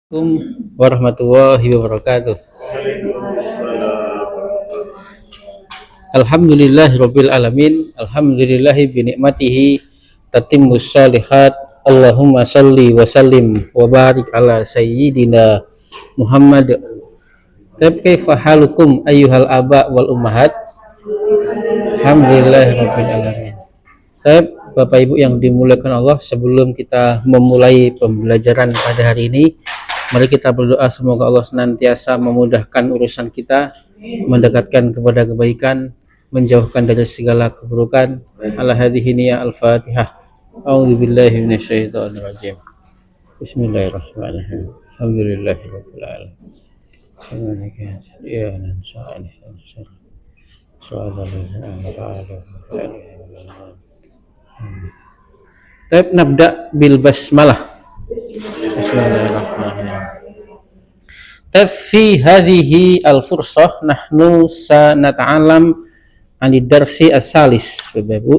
Assalamualaikum warahmatullahi wabarakatuh. Alhamdulillahirabbil alamin. Alhamdulillahi bi ni'matihi tatimmus shalihat. Allahumma shalli wa sallim wa barik ala sayyidina Muhammad. Kaifa halukum ayyuhal aba wal ummahat? Alhamdulillahirabbil alamin. Bapak Ibu yang dimuliakan Allah, sebelum kita memulai pembelajaran pada hari ini, mari kita berdoa semoga Allah senantiasa memudahkan urusan kita, mendekatkan kepada kebaikan, menjauhkan dari segala keburukan. Ala hadhihi niyya al-Fatihah. A'udzubillahi minasyaitonir rajim. Bismillahirrahmanirrahim. Alhamdulillahirabbil alamin. Baik, nabda bil basmalah. Bismillahirrahmanirrahim. Fi hadhihi al-fursah nahnu sanata'alam anid darsi as-salis. Bapak Ibu,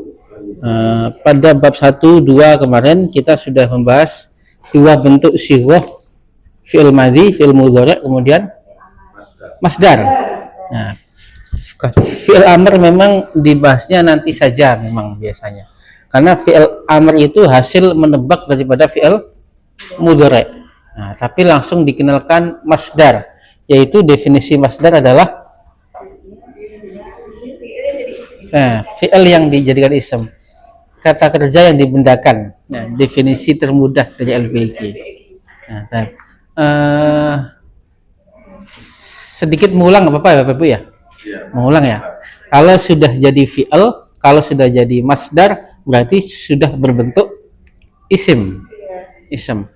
pada bab 1, 2 kemarin kita sudah membahas dua bentuk sighah, fi'il madhi, fi'il mudhari', kemudian masdar. Nah, fi'il amr memang dibahasnya nanti saja memang biasanya. Karena fi'il amr itu hasil menebak daripada fi'il mudhari'. Nah, tapi langsung dikenalkan masdar, yaitu definisi masdar adalah fi'il yang dijadikan ism, kata kerja yang dibendakan. Nah, definisi termudah dari LBG. Nah, sedikit mengulang nggak apa-apa ya Bapak Ibu ya? Mengulang ya. Kalau sudah jadi fi'il, kalau sudah jadi masdar, berarti sudah berbentuk isim. Ism.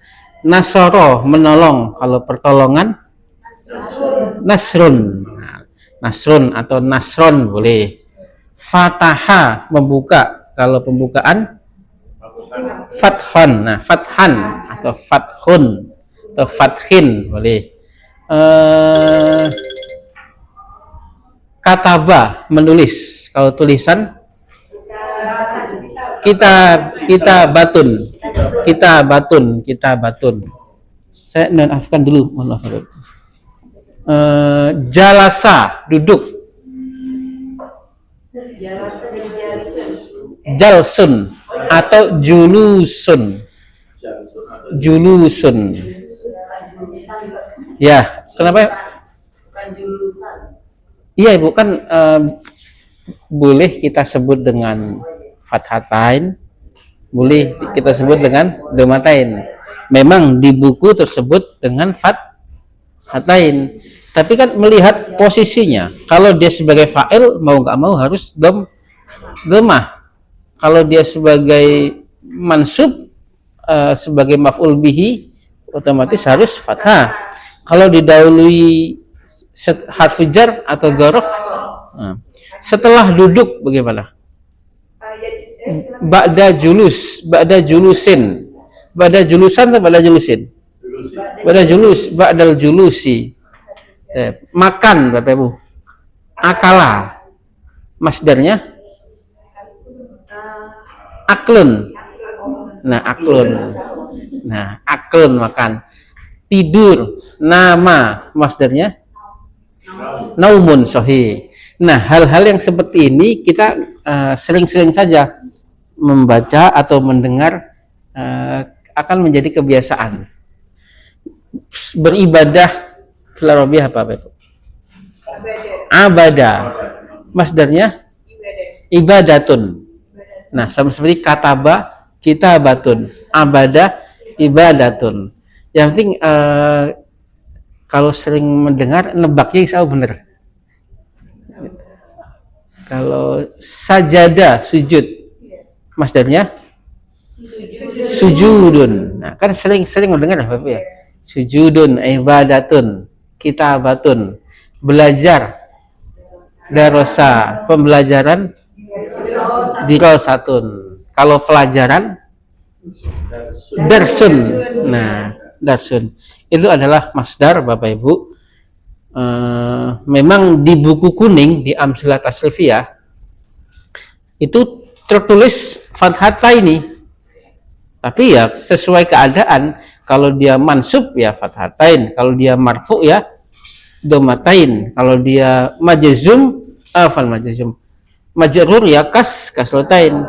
Nasoro, menolong. Kalau pertolongan, nasrun. Nasrun atau nasron boleh. Fataha, membuka. Kalau pembukaan, fathon. Nah, fathan atau fathun atau fathin boleh. Kataba, menulis. Kalau tulisan, kita batun. Saya nonaktifkan dulu, mohon maaf. Jalasa, duduk. Jalsun atau julusun. Ya, kenapa? Iya Ibu, kan boleh kita sebut dengan fathatain, boleh kita sebut dengan dhammatain. Memang di buku tersebut dengan fathatain, tapi kan melihat posisinya. Kalau dia sebagai fa'il, mau nggak mau harus dhammah. Kalau dia sebagai mansub, sebagai maf'ul bihi, otomatis harus fathah. Kalau didahului harfu jar atau dzaraf, setelah duduk bagaimana? Ba'da julusin. Ba'da julusan atau ba'da julusin? Ba'da julus, ba'dal julusi. Makan Bapak Ibu. Akala. Masdarnya aklun. Nah, aklun makan. Tidur. Nama, masdarnya naumun, sahih. Nah, hal-hal yang seperti ini kita sering-sering saja membaca atau mendengar, akan menjadi kebiasaan. Beribadah fil Arabiyyah apa itu? Abada. Masdarnya ibadatun. Nah, sama seperti kataba, kitabatun. Abada, ibadatun. Yang penting kalau sering mendengar, nebaknya insya Allah benar. Kalau sajada, sujud, masdarnya sujudun. Nah, kan sering mendengar Bapak ya. Sujudun, ibadatun, kitabatun. Belajar, darosa, pembelajaran, dirosatun. Kalau pelajaran, darsun. Nah, darsun itu adalah masdar Bapak Ibu. Memang di buku kuning di Amsilah Tasrifiyah itu tertulis fathataini, Tapi ya sesuai keadaan, kalau dia mansub ya fathatain, kalau dia marfu ya domatain, kalau dia majzum majrur ya kasrotain.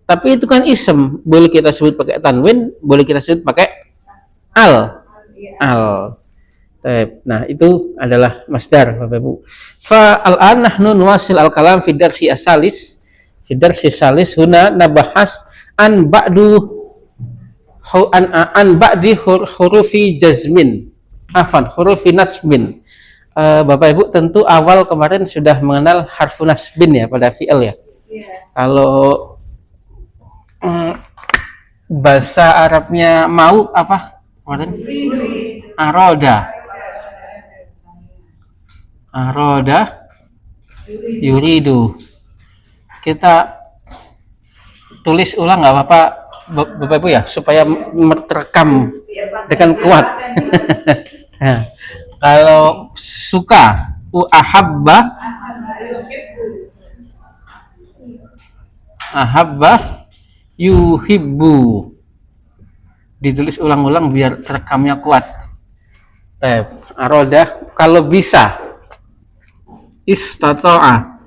Tapi itu kan isem, boleh kita sebut pakai tanwin, boleh kita sebut pakai al. Nah, itu adalah masdar, Bapak Ibu. Fa al-an nahnu nuwasil al-kalam fi darsi asalis. Fi darsi salis huna nabahas an ba'du an ba'di hurufi jazmin. Hurufi nasbin. Bapak Ibu tentu awal kemarin sudah mengenal harfu nasbin ya pada fi'il ya. Kalau bahasa Arabnya mau apa kemarin? Aroda yuridu. Kita tulis ulang nggak apa-apa Bapak Ibu ya, supaya merekam dengan kuat. Nah, kalau suka ahabba yuhibbu, ditulis ulang-ulang biar rekamnya kuat. Aroda kalau bisa, istata'a.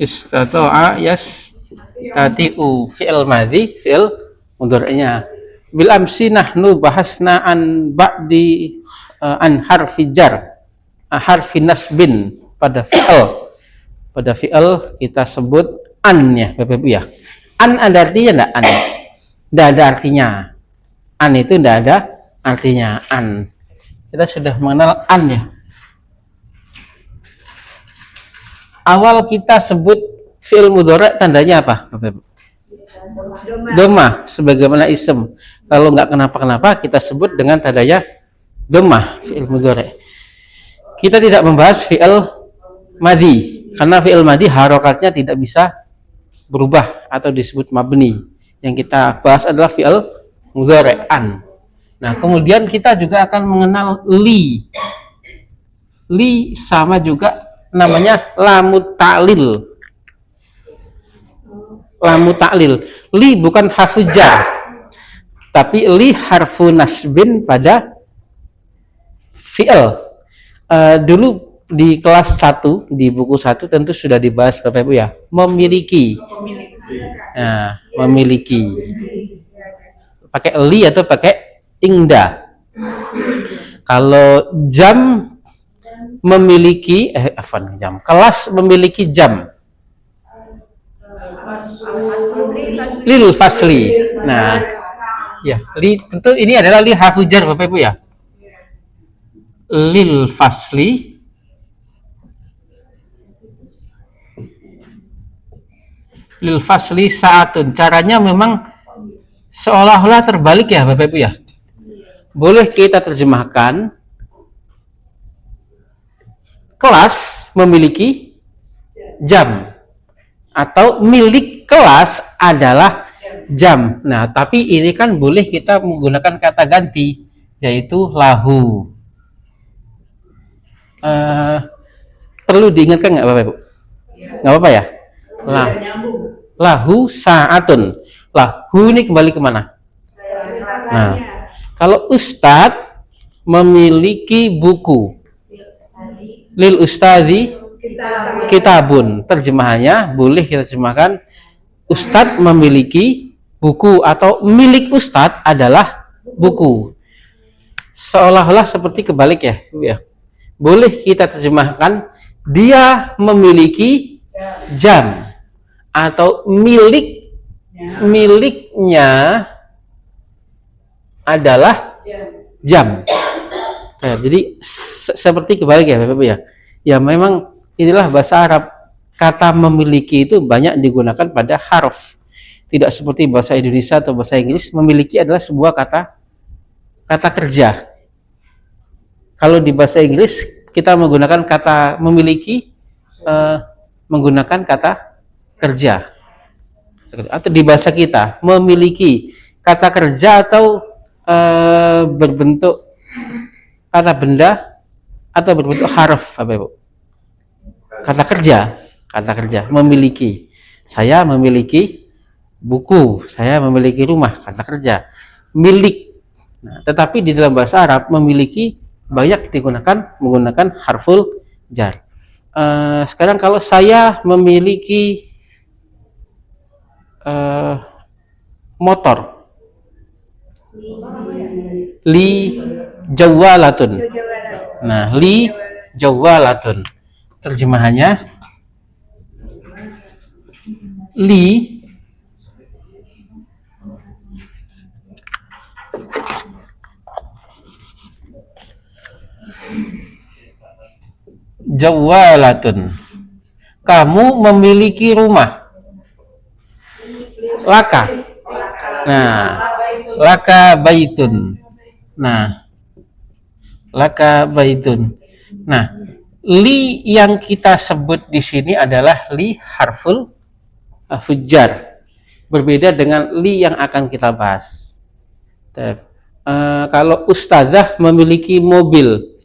Istata'a tati'u fi'il madhi, fi'il mudhari'nya. Bil amsi nahnu bahasna an ba'di an harfi jar, harfi nasbin pada fi'il. Pada fi'il kita sebut an ya Bapak Ibu ya. An ada artinya enggak? An enggak ada artinya. An itu enggak ada artinya. An, kita sudah mengenal an ya. Awal kita sebut fi'il mudhari' tandanya apa Bapak Ibu? Domah, sebagaimana isem. Kalau enggak kenapa-kenapa kita sebut dengan tandanya domah, fi'il mudhari'. Kita tidak membahas fi'il madhi, karena fi'il madhi harokatnya tidak bisa berubah atau disebut mabni. Yang kita bahas adalah fi'il mudhari' an. Nah, kemudian kita juga akan mengenal li. Li sama juga namanya lamu ta'lil. Lamu ta'lil. Li bukan harfu jar, tapi li harfu nasbin pada fi'il. Dulu di kelas 1, di buku 1 tentu sudah dibahas Bapak Ibu ya, memiliki. Nah, memiliki. Pakai li atau pakai ingda. Kalau jam memiliki jam. Kelas memiliki jam. Lil fasli. Nah, ya, li tentu ini adalah li harfu jar Bapak Ibu ya. Lil fasli saatun. Caranya memang seolah-olah terbalik ya Bapak Ibu ya. Boleh kita terjemahkan kelas memiliki jam, atau milik kelas adalah jam. Nah, tapi ini kan boleh kita menggunakan kata ganti, yaitu lahu. Perlu diingatkan nggak Bapak Ibu? Nggak apa-apa ya? Lahu saatun. Lahu ini kembali kemana? Nah, kalau ustadz memiliki buku, lil ustadzi kitabun. Terjemahannya boleh kita terjemahkan ustadz memiliki buku, atau milik ustadz adalah buku. Seolah-olah seperti kebalik ya, ya. Boleh kita terjemahkan dia memiliki jam, atau miliknya adalah jam. Nah, jadi seperti kebalik ya Bapak Ibu ya. Ya memang inilah bahasa Arab. Kata memiliki itu banyak digunakan pada harf. Tidak seperti bahasa Indonesia atau bahasa Inggris, memiliki adalah sebuah kata kerja. Kalau di bahasa Inggris kita menggunakan kata memiliki menggunakan kata kerja. Atau di bahasa kita memiliki kata kerja atau berbentuk kata benda atau berbentuk harf, Bapak Ibu? Kata kerja, memiliki. Saya memiliki buku, saya memiliki rumah, kata kerja. Milik. Nah, tetapi di dalam bahasa Arab memiliki banyak menggunakan harful jar. Sekarang kalau saya memiliki motor, li jawalatun. Nah, li jawalatun. Terjemahannya li jawalatun. Kamu memiliki rumah. Laka. Nah, laka baitun. Nah, laka baitun. Nah, li yang kita sebut di sini adalah li harful fujar. Berbeda dengan li yang akan kita bahas. Kalau ustazah memiliki mobil,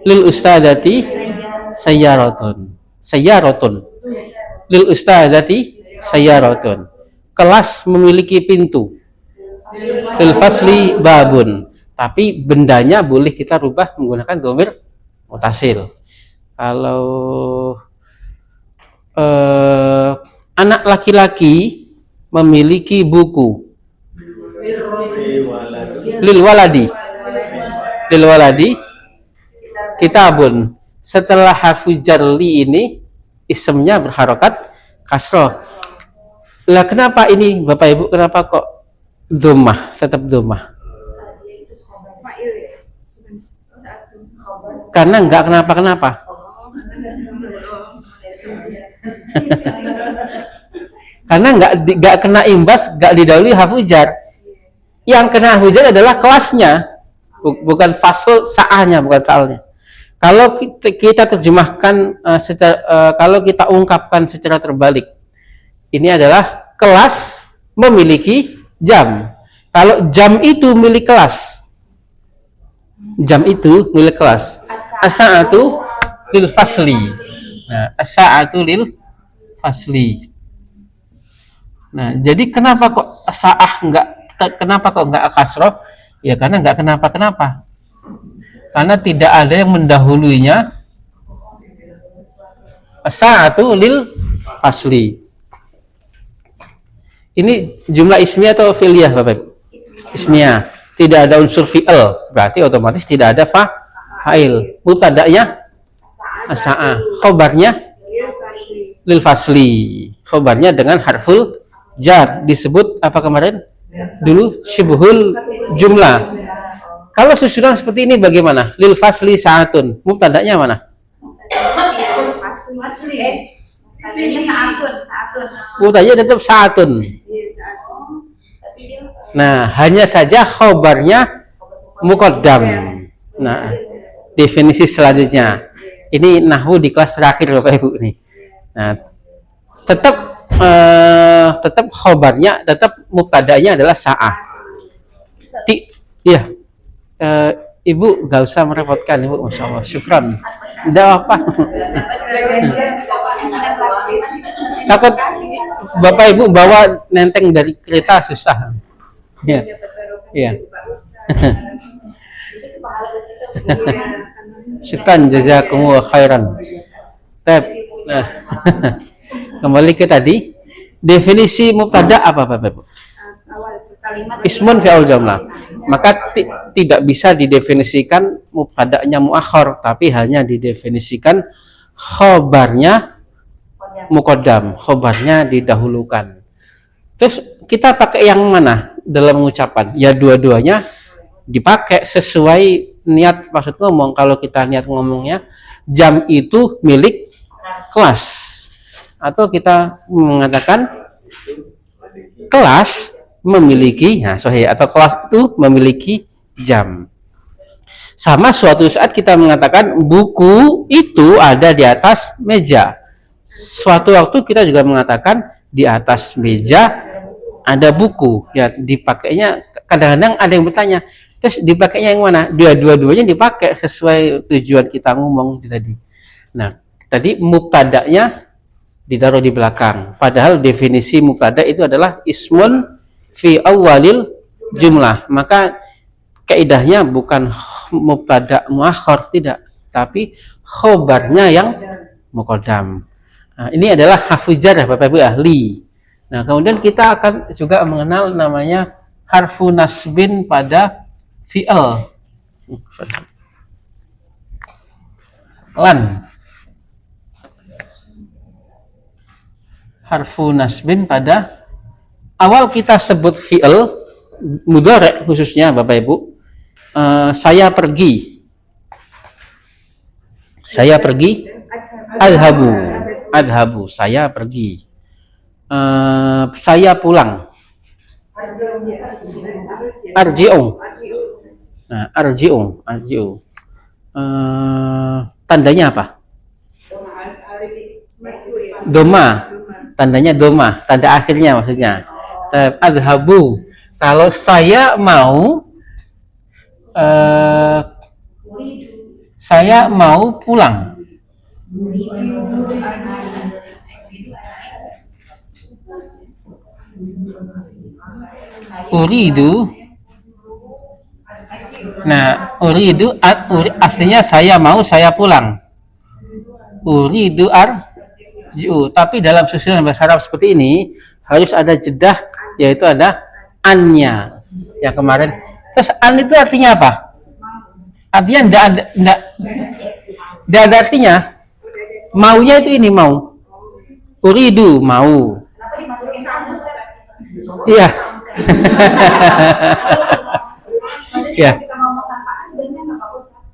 lil ustadati sayyarotun. Lil ustadati sayyarotun. Kelas memiliki pintu, lil fasli babun. Tapi bendanya boleh kita rubah menggunakan dhamir mutasil. Kalau anak laki-laki memiliki buku, lil waladi kitabun. Setelah harfu jarli ini isemnya berharokat kasroh. Lah kenapa ini Bapak Ibu, kenapa kok domah, tetap domah? Karena enggak kenapa-kenapa. Karena enggak kena imbas, enggak didahului harfu jar. Yang kena harfu jar adalah kelasnya, bukan fasl sa'ahnya, bukan sa'alnya. Kalau kita terjemahkan kalau kita ungkapkan secara terbalik, ini adalah kelas memiliki jam. Kalau jam itu milik kelas, as-sa'atu lil fasli. Nah, as-sa'atu lil fasli. Nah, jadi kenapa kok sa'ah kenapa kok enggak kasroh? Ya karena enggak kenapa-kenapa. Karena tidak ada yang mendahulunya as-sa'atu lil fasli. Ini jumlah ismiyah atau fi'liyah, Bapak? Ismiyah. Tidak ada unsur fi'il, berarti otomatis tidak ada fa'il. Mubtada'nya as-sa'ah, khobarnya lil fasli. Khobarnya dengan harful jar, disebut apa kemarin? Dulu syibhul jumlah. Kalau susunan seperti ini bagaimana? Lil fasli sa'atun. Mubtada'nya mana? Mubtada'nya tetap sa'atun. Nah, hanya saja khobarnya muqaddam. Nah, definisi selanjutnya. Ini nahwu di kelas terakhir Bapak Ibu nih. Nah, tetap khobarnya, tetap mubtada'nya adalah sa'ah. Iya. Ibu gak usah merepotkan Ibu, Masya Allah, syukran. Tidak apa. Takut Bapak Ibu bawa nenteng dari kereta susah. Iya. Iya. Syukran, jazakumullah khairan. Nah, kembali ke tadi, definisi mubtada apa Bapak Ibu? Ismun fi'il jumlah. Maka tidak bisa didefinisikan mubtada'nya muakhar, tapi hanya didefinisikan khobarnya muqaddam, khobarnya didahulukan. Terus kita pakai yang mana dalam mengucapan? Ya dua-duanya dipakai sesuai niat maksud ngomong. Kalau kita niat ngomongnya jam itu milik kelas, atau kita mengatakan kelas memiliki, nah sahih, atau kelas itu memiliki jam. Sama suatu saat kita mengatakan buku itu ada di atas meja. Suatu waktu kita juga mengatakan di atas meja ada buku, ya dipakainya. Kadang-kadang ada yang bertanya, terus dipakainya yang mana? Dua-duanya dipakai sesuai tujuan kita ngomong tadi. Nah, tadi mubtada'nya ditaruh di belakang. Padahal definisi mubtada itu adalah ismun fi awalil jumlah. Maka kaidahnya bukan mubtada muakhar, tidak, tapi khobarnya yang muqaddam. Nah, ini adalah harfu jar ya Bapak Ibu ahli. Nah, kemudian kita akan juga mengenal namanya harfu nasbin pada fi'il. Lan. Harfu nasbin pada awal kita sebut fi'il mudhari khususnya Bapak Ibu. Saya pergi. Saya pergi. Adhabu. Saya pergi. Saya pulang. Arji'u. Nah, arji'u. Tandanya apa? Doma. Tandanya doma. Tanda akhirnya maksudnya. Adhabu. Kalau saya mau pulang. Uridu. Nah, uridu aslinya saya mau, saya pulang. Uridu arji'u. Tapi dalam susunan bahasa Arab seperti ini harus ada jedah, yaitu ada annya. Yang kemarin. Terus an itu artinya apa? Artinya enggak ada artinya. Maunya itu ini mau. Uridu mau. Iya. Ya.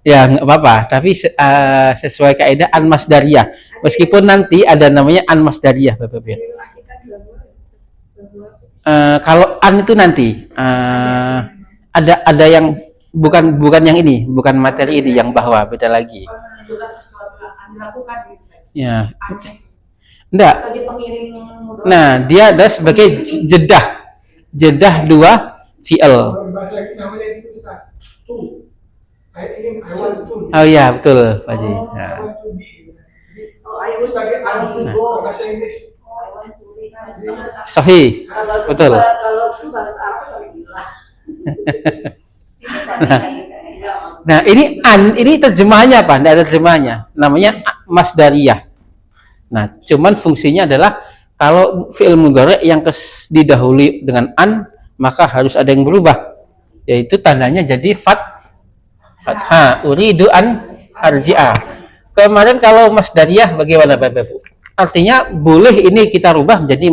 Ya nggak apa-apa. Tapi sesuai kaidah an masdariyah. Meskipun nanti ada namanya an masdariyah, Bapak-Bapak. Kalau an itu nanti ada yang bukan yang ini, bukan materi ini yang bahwa beda lagi. Ya. Enggak. Nah, dia ada sebagai jedah dua fi'il. Oh iya, betul, Pak Ji. Nah. Sahih. Betul. Nah, ini terjemahannya apa? Tidak ada terjemahannya. Namanya masdariyah. Nah, cuman fungsinya adalah kalau fi'il mudhari yang didahului dengan an, maka harus ada yang berubah, yaitu tandanya jadi fathah. Uridu an arji'a. Kemarin kalau masdariyah bagaimana Bapak Ibu? Artinya boleh ini kita rubah menjadi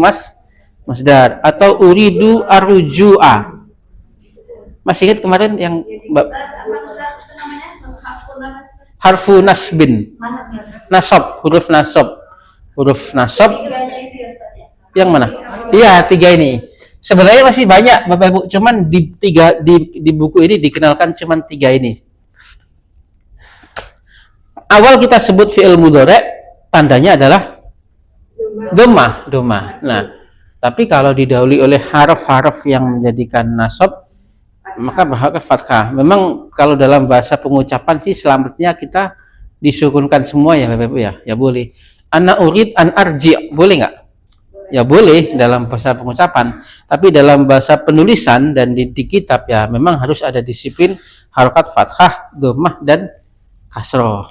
masdar atau uridu arju'a. Masih ingat kemarin yang harfu nasbin. Huruf nasab. Yang mana? Iya, 3 ini. Sebenarnya masih banyak Bapak Ibu, cuman di buku ini dikenalkan cuman 3 ini. Awal kita sebut fi'il mudhari, tandanya adalah dhamma. Nah, tapi kalau didahului oleh haraf-haraf yang menjadikan nasab, maka berhak fathah. Memang kalau dalam bahasa pengucapan sih selamatnya kita disukunkan semua ya Bapak Ibu ya. Ya boleh. Ana urid an arji, boleh nggak? Ya boleh dalam bahasa pengucapan, tapi dalam bahasa penulisan dan di kitab ya memang harus ada disiplin harokat fathah, dhammah dan kasroh.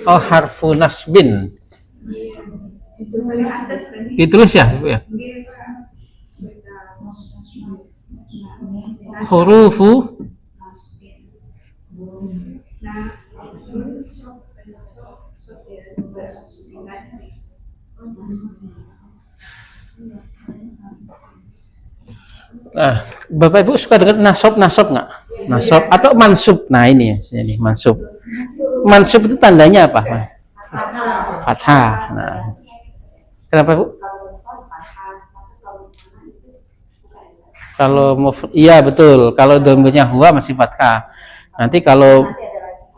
Harfu nasbin. Ditulis ya, Ibu ya. Hurufu Nah, Bapak Ibu suka dengar nasab nggak? Nasab atau mansub. Nah, ini mansub. Mansub itu tandanya apa? Fathah. Nah, kenapa Bu? Kalau iya betul. Kalau domirnya huwa masih fathah. Nanti kalau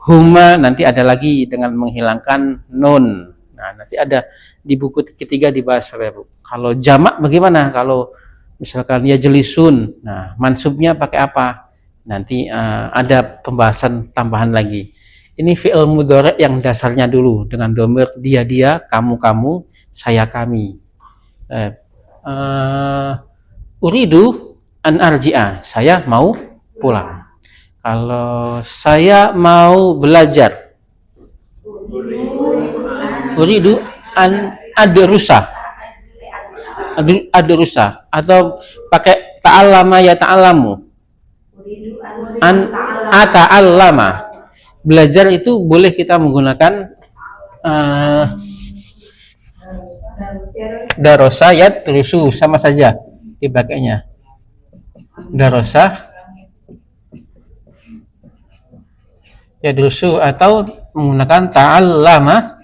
huma nanti ada lagi dengan menghilangkan nun. Nah, nanti ada di buku ketiga dibahas Bapak Ibu. Kalau jamak bagaimana? Kalau misalkan ya jelisun, nah mansubnya pakai apa? Nanti ada pembahasan tambahan lagi. Ini fi'il mudhari' yang dasarnya dulu dengan dhamir dia, kamu, saya, kami. Uridu an arji'a, saya mau pulang. Kalau saya mau belajar, uridu an adrusa, atau pakai ta'allama ya ta'allamu, an ata'allama. Belajar itu boleh kita menggunakan darosa yadrusu, sama saja dipakainya. Darosa yadrusu atau menggunakan ta'allama.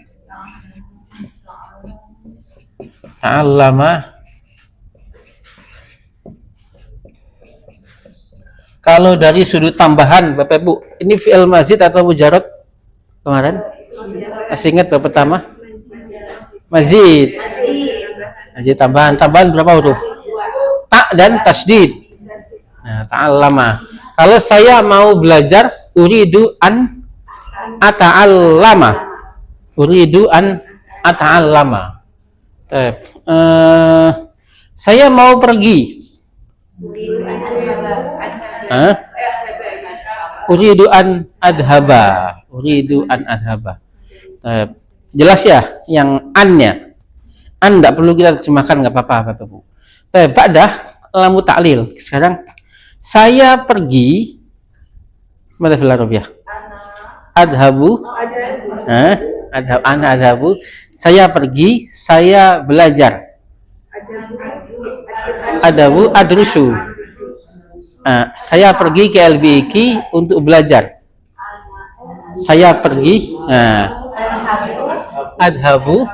Kalau dari sudut tambahan Bapak Ibu, ini fi'il mazid atau mujarad kemarin? Masih ingat Bapak pertama? Mazid. Mazid tambahan berapa huruf? Ta dan tasdid. Nah, ta'allama. Kalau saya mau belajar, uridu an ata'allama. Uridu an ata'allama. Saya mau pergi. Uridu an adhaba. Jelas ya yang an-nya. An enggak perlu kita terjemahkan, enggak apa-apa Bapak Ibu. Ba'dah lamu ta'lil. Sekarang saya pergi mana fil arabiyah? Adhabu. Adhabu. Saya pergi, saya belajar. Adhabu adrusu. Saya pergi ke LBIQ untuk belajar. Saya pergi. Adhabu.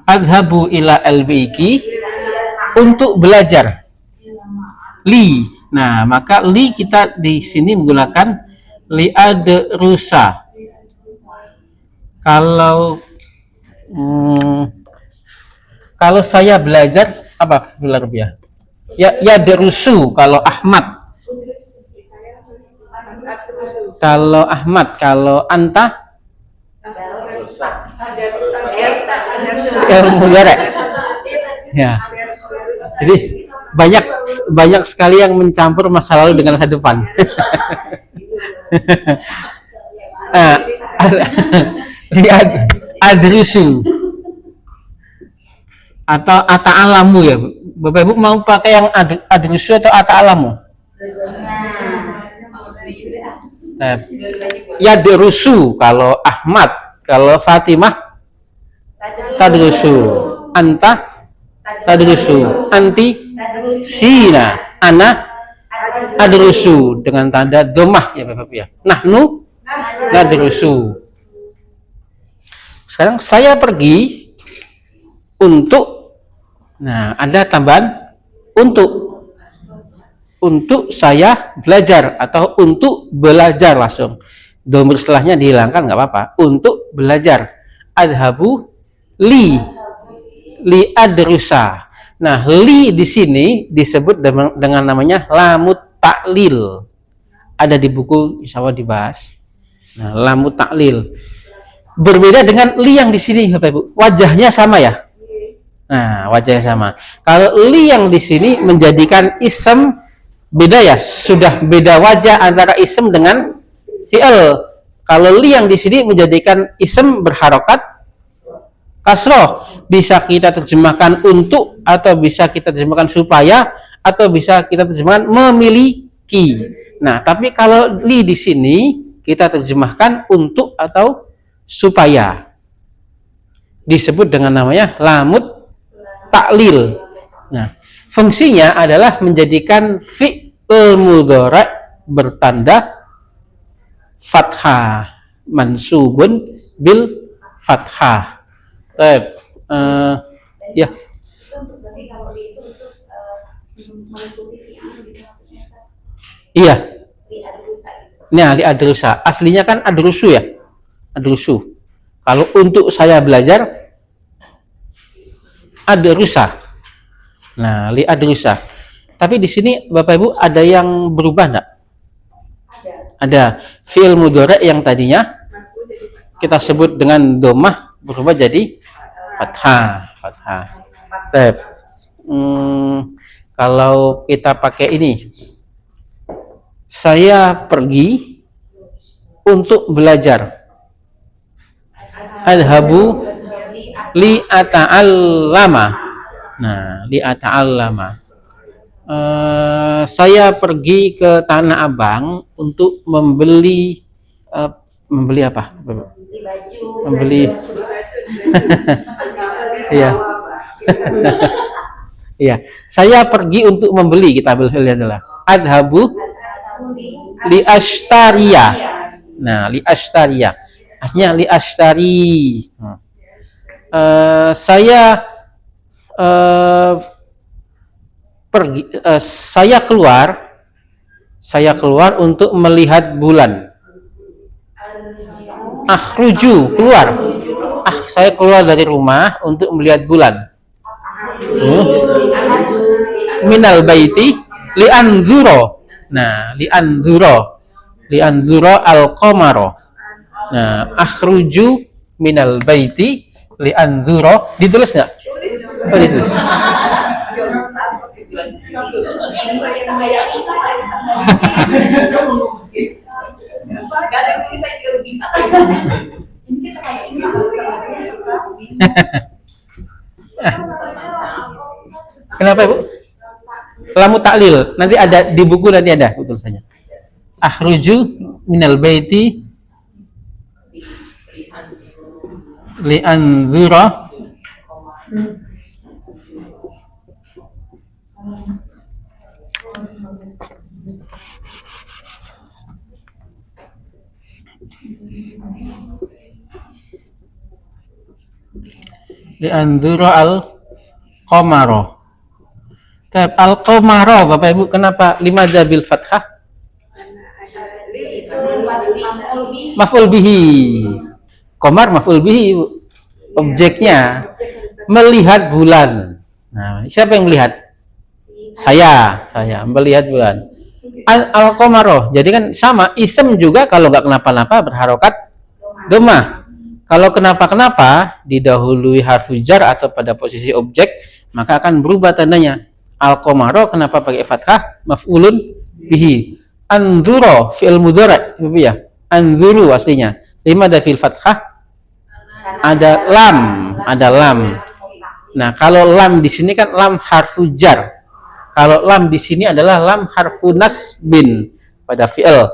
Adhabu ila LBIQ untuk belajar. Li. Nah, maka li kita di sini menggunakan li adrusa. Kalau saya belajar apa filarbiyah? Ya derusu kalau Ahmad. Kalau anta mudhari'. Ya. Jadi banyak sekali yang mencampur masa lalu dengan masa depan. Lihat adrusu atau ata'alamu ya. Bapak Ibu mau pakai yang adrusu atau ata'alamu? Ya derusu kalau Ahmad, kalau Fatimah tadrusu, anta tadrusu, anti sina, ana adrusu dengan tanda dhammah ya Bapak ya. Nahnu nadrusu. Sekarang saya pergi untuk, nah ada tambahan untuk saya belajar atau untuk belajar langsung. Dhamir setelahnya dihilangkan nggak apa-apa. Untuk belajar. Adhabu li adrusa. Nah, li di sini disebut dengan namanya lamut ta'lil. Ada di buku insya Allah dibahas. Nah, lamut ta'lil. Berbeda dengan li yang di sini, Bapak Ibu. Wajahnya sama ya? Nah, wajahnya sama. Kalau li yang di sini menjadikan ism beda ya, sudah beda wajah antara ism dengan fi'il. Kalau li yang di sini menjadikan ism berharokat kasroh, bisa kita terjemahkan untuk, atau bisa kita terjemahkan supaya, atau bisa kita terjemahkan memiliki. Nah, tapi kalau li di sini kita terjemahkan untuk atau supaya. Disebut dengan namanya lamut ta'lil. Nah, fungsinya adalah menjadikan fi'il mudhari' bertanda fathah, mansubun bil fathah. Ya. Iya, Nah, li adrusa. Aslinya kan adrusu ya. Adrusu. Kalau untuk saya belajar adrusa. Nah, li adrusa. Tapi di sini Bapak Ibu ada yang berubah enggak? Ada. Fi'il mudhari yang tadinya kita sebut dengan domah berubah jadi fathah. Fathah. Baik. Kalau kita pakai ini, saya pergi untuk belajar. Adhabu li ata'allama. Nah, li ata'allama. Saya pergi ke Tanah Abang untuk membeli membeli apa? Membeli. Iya. Iya. Saya pergi untuk membeli, kita lihat adalah adhabu li ashtariya. Nah, li ashtariya. Aslinya li ashtari. Saya pergi, saya keluar untuk melihat bulan. Akhruju, keluar. Saya keluar dari rumah untuk melihat bulan. Minal baiti li anzuro. Nah, li anzuro al-qamaro. Nah, akhruju minal baiti li anzuro. Ditulis nggak? Oh, ditulis. Kenapa Ibu? Lamu taklil. Nanti ada di buku, nanti ada tulisannya. Akhruju minal baiti li anzura al-qamaro. Al-qamaro, Bapak Ibu, kenapa limadza bil fathah? Maf'ul bihi. Qamar maf'ul bihi, objeknya melihat bulan. Nah, siapa yang melihat? Saya melihat bulan. Al-qamaro. Jadi kan sama, isem juga kalau nggak kenapa-napa berharokat domah. Kalau kenapa-kenapa didahului harfu jar atau pada posisi objek, maka akan berubah tandanya. Al-qamaro kenapa pakai fathah? Maf'ulun bihi. Anzuro fi'il mudhari', ya. Anzuru aslinya. Limadza fil fathah? Ada lam. Nah, kalau lam di sini kan lam harfu jar. Kalau lam di sini adalah lam harfu nasbin pada fi'il.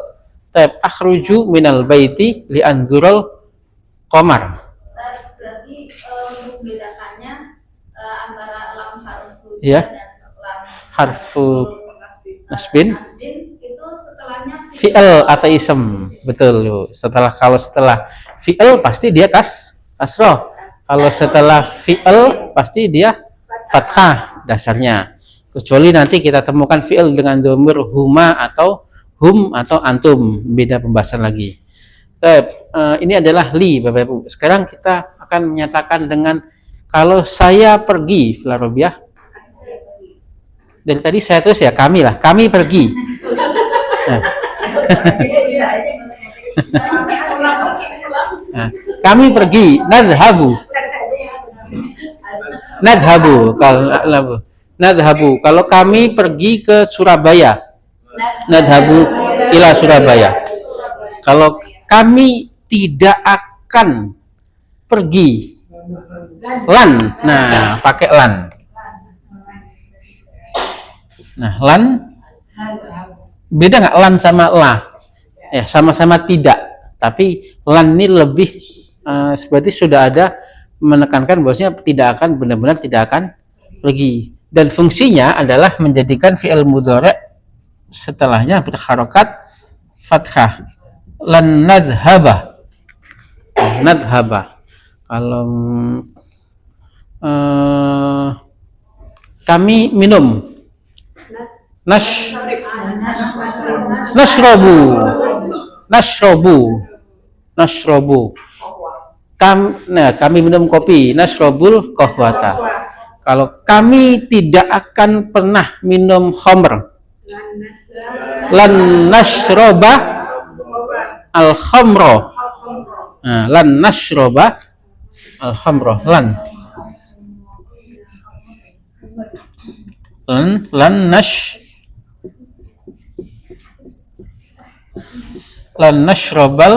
Taib akhruju minal baiti li anzurul qamar. Berarti untuk membedakannya antara lam harfu ya, dan lam harfu nasbin itu setelahnya fi'il atau isem. Betul. Setelah fi'il pasti dia kasroh. Kalau setelah fi'il pasti dia fathah dasarnya. Kecuali nanti kita temukan fi'il dengan dhamir huma atau hum atau antum, beda pembahasan lagi. Ini adalah li, Bapak Ibu. Sekarang kita akan menyatakan dengan kalau saya pergi, Flarobiah. Dari tadi saya terus ya, kami pergi. Nah, kami pergi, nadhabu. Kalau kami pergi ke Surabaya, nadhabu ila Surabaya. Kalau kami tidak akan pergi, lan. Nah, pakai lan. Nah, lan beda nggak lan sama la? Ya, sama-sama tidak. Tapi lan ini lebih berarti sudah ada menekankan bahwasanya tidak akan, benar-benar tidak akan pergi. Dan fungsinya adalah menjadikan fi'il mudhari' setelahnya berharokat fathah. Lan nadhaba. Kalau kami minum, nashrabu. Nashrobu. Kami minum kopi. Nashrobul qahwata. Kalau kami tidak akan pernah minum khamr. Lan nashroba al khamro. Nah, lan nashroba al khamro. Lan nashrobal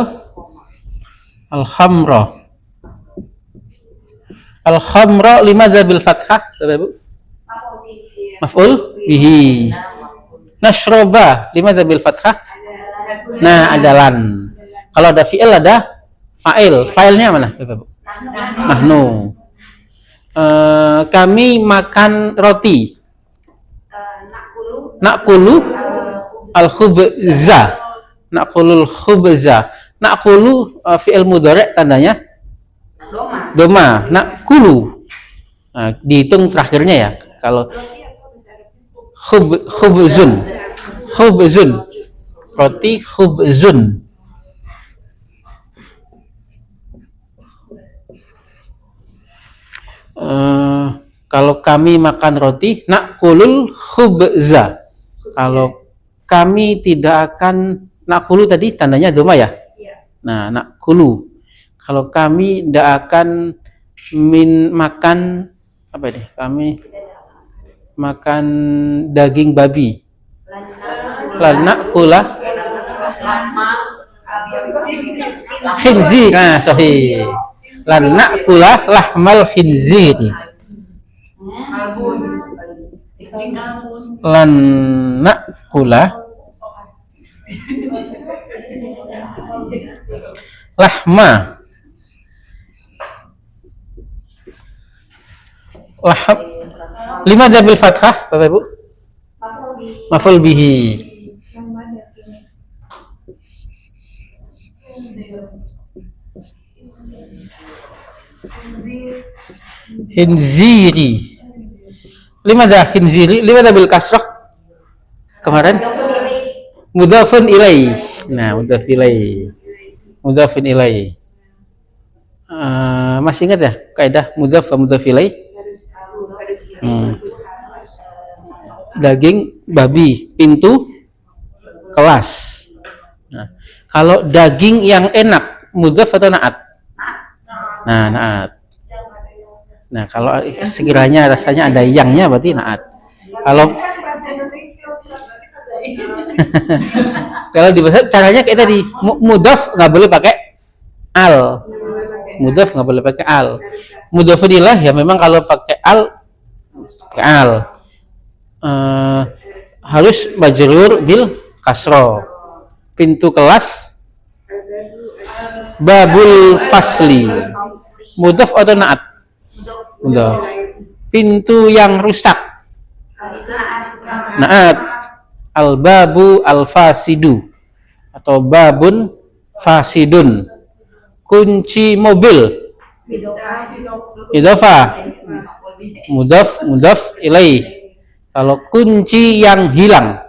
al khamro. Al khamra limadza bil fathah, Bapak Ibu? Maf'ul bihi. Nashroba limadza bil fathah? Nah, ada lan. Kalau ada fi'il ada fa'il. Fa'ilnya mana, Bapak Ibu? Nahnu. Kami makan roti. Nakulu al khubza. Nakulul khubza. Nakulu fi'il mudhari' tandanya doma. Nakulu. Nah, dihitung terakhirnya ya. Kalau khubzun. Roti khubzun. Kalau kami makan roti, nakulul khubza. Kalau kami tidak akan, nakulu tadi tandanya doma ya. Nah, nakulu. Kalau kami tidak akan makan apa deh? Kami makan daging babi. Nakula khinzir. Nah, sahih. Nakula lahmal khinzir. Nakula lahma lima bil fathah, Bapak Ibu? Maf'ul bihi. Khinziri. Lima bil kasrah. Kemarin mudhafun ilaih. Nah, mudhafun ilaih. Masih ingat ya kaidah mudhaf wa mudhaf ilaih? Daging babi, pintu kelas. Nah, kalau daging yang enak, mudhaf atau na'at? Nah, na'at. Nah, kalau sekiranya rasanya ada yangnya berarti na'at. Kalau di bahasa caranya kayak tadi, mudhaf nggak boleh pakai al. Mudhaf nggak boleh pakai al. Mudhafunilah ya memang kalau pakai al, harus majrur bil kasro. Pintu kelas, babul fasli. Mudhaf atau na'at? Mudhaf. Pintu yang rusak, na'at. Al-babu al-fasidu atau babun fasidun. Kunci mobil, idhofah. Mudhaf ilaih. Kalau kunci yang hilang,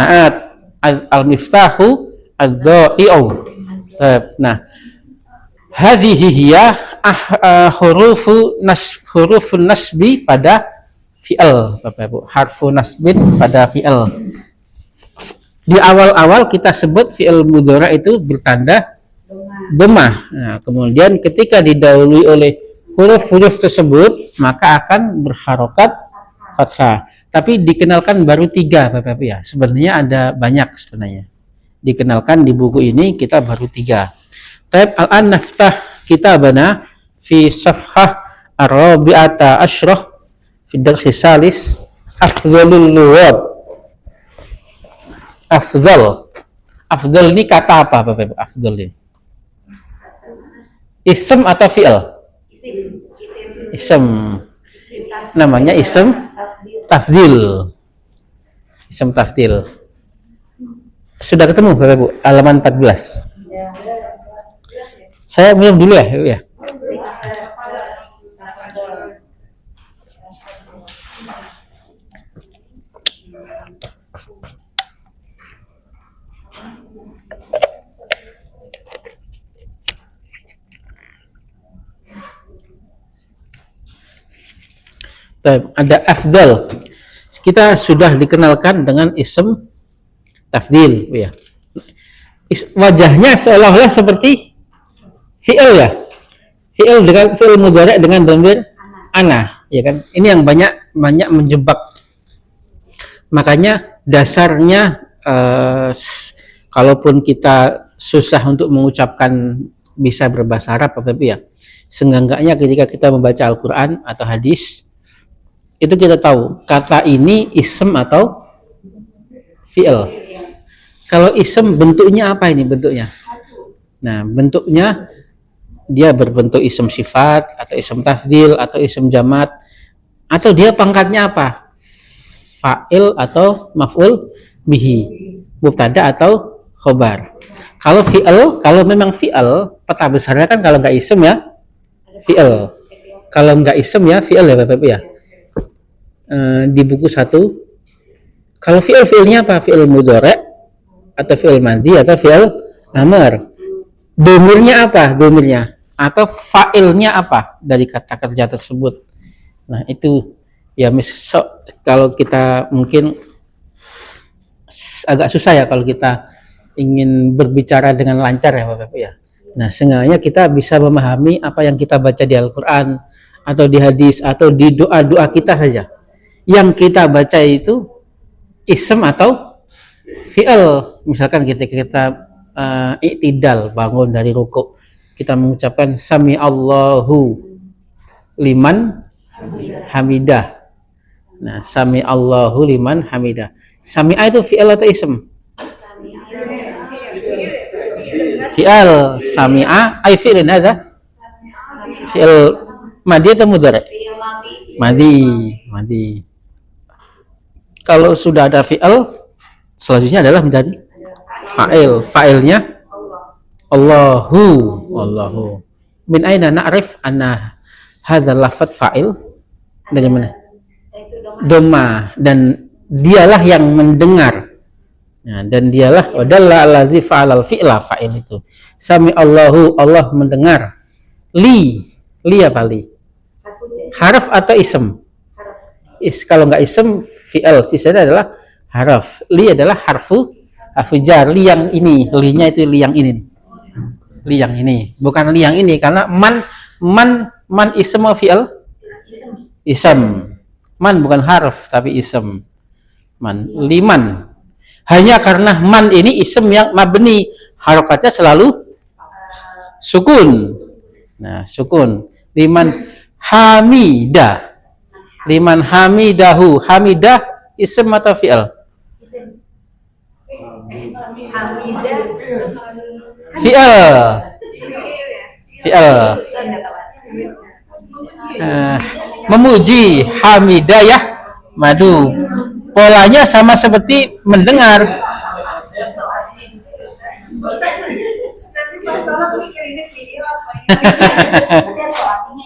na'at. Al-miftahu ad-dha'i'u. Nah, hadhihi hiya hurufun nasbi pada fi'il, Bapak Ibu. Harfu nasbin pada fi'il. Di awal-awal kita sebut fi'il mudhari' itu bertanda dhammah. Nah, kemudian ketika didahului oleh huruf-huruf tersebut maka akan berharokat fathah. Tapi dikenalkan baru 3, Bapak Ibu ya. Sebenarnya ada banyak sebenarnya. Dikenalkan di buku ini kita baru 3. Taib al-an naftah kitabana fi safhah ar-rabi'ata asyrah fi darsi salis afdhalul lughat. Afdhal ini kata apa, Bapak Ibu? Afdhal ini ism atau fi'il? Ism. Namanya ism tafdil. Ism tafdil. Sudah ketemu, Bapak Ibu? Halaman 14. Saya minum dulu ya. Ada afdal. Kita sudah dikenalkan dengan ism tafdil, ya. Wajahnya seolah-olah seperti fi'il, ya. Fi'il dengan fi'il mudhari' dengan dhamir ana, ya kan? Ini yang banyak menjebak. Makanya dasarnya kalaupun kita susah untuk mengucapkan bisa berbahasa Arab, tapi ya seenggak-enggaknya ketika kita membaca Al-Quran atau hadis itu kita tahu kata ini ism atau fi'il. Kalau ism bentuknya apa ini bentuknya? Nah, bentuknya dia berbentuk ism sifat atau ism tafdil atau ism jamat, atau dia pangkatnya apa? Fa'il atau maf'ul bihi, mubtada atau khobar. Kalau fi'il, kalau memang fi'il, peta besarnya kan kalau nggak ism ya fi'il, kalau nggak ism ya fi'il, ya Bapak ya. Di buku 1 kalau fi'ilnya apa? Fi'il mudhari' atau fi'il madhi atau fi'il amr. Domirnya apa? Domirnya atau fa'ilnya apa dari kata kerja tersebut. Nah, itu ya kalau kita mungkin agak susah ya kalau kita ingin berbicara dengan lancar ya Bapak ya. Nah, seenggaknya kita bisa memahami apa yang kita baca di Al-Quran atau di hadis atau di doa-doa kita saja. Yang kita baca itu ism atau fi'il. Misalkan kita i'tidal, bangun dari rukuk, kita mengucapkan sami Allahu liman hamidah. Nah, sami Allahu liman hamidah. Sami'a itu fi'il atau ism? Fi'il. Sami'a ay fi'ilin ada? Fi'il madhi atau mudhari'? Madhi. Kalau sudah ada fi'il, selanjutnya adalah menjadi fa'il. Fa'ilnya Allahu. Min aina na'rif anna hadzal lafaz fa'il? Dari mana? Dhamma, dan dialah yang mendengar. Nah, dan dialah wadalla allazi fa'alal fi'la, fa'il itu. Sami Allahu, Allah mendengar. Li apa li? Harf atau ism? Kalau nggak ism fi'il, sisanya adalah harf. Li adalah harfu jar. Li yang ini, li-nya itu li yang ini. Li yang ini, bukan li yang ini, karena man ism atau fi'il? Ism. Man bukan harf tapi ism. Man, liman. Hanya karena man ini ism yang mabni, harokatnya selalu sukun. Nah, sukun. Liman hamidah. Liman hamidahu. Hamidah ism atau fi'il? Fi'il. Memuji, hamidah ya madu. Polanya sama seperti mendengar.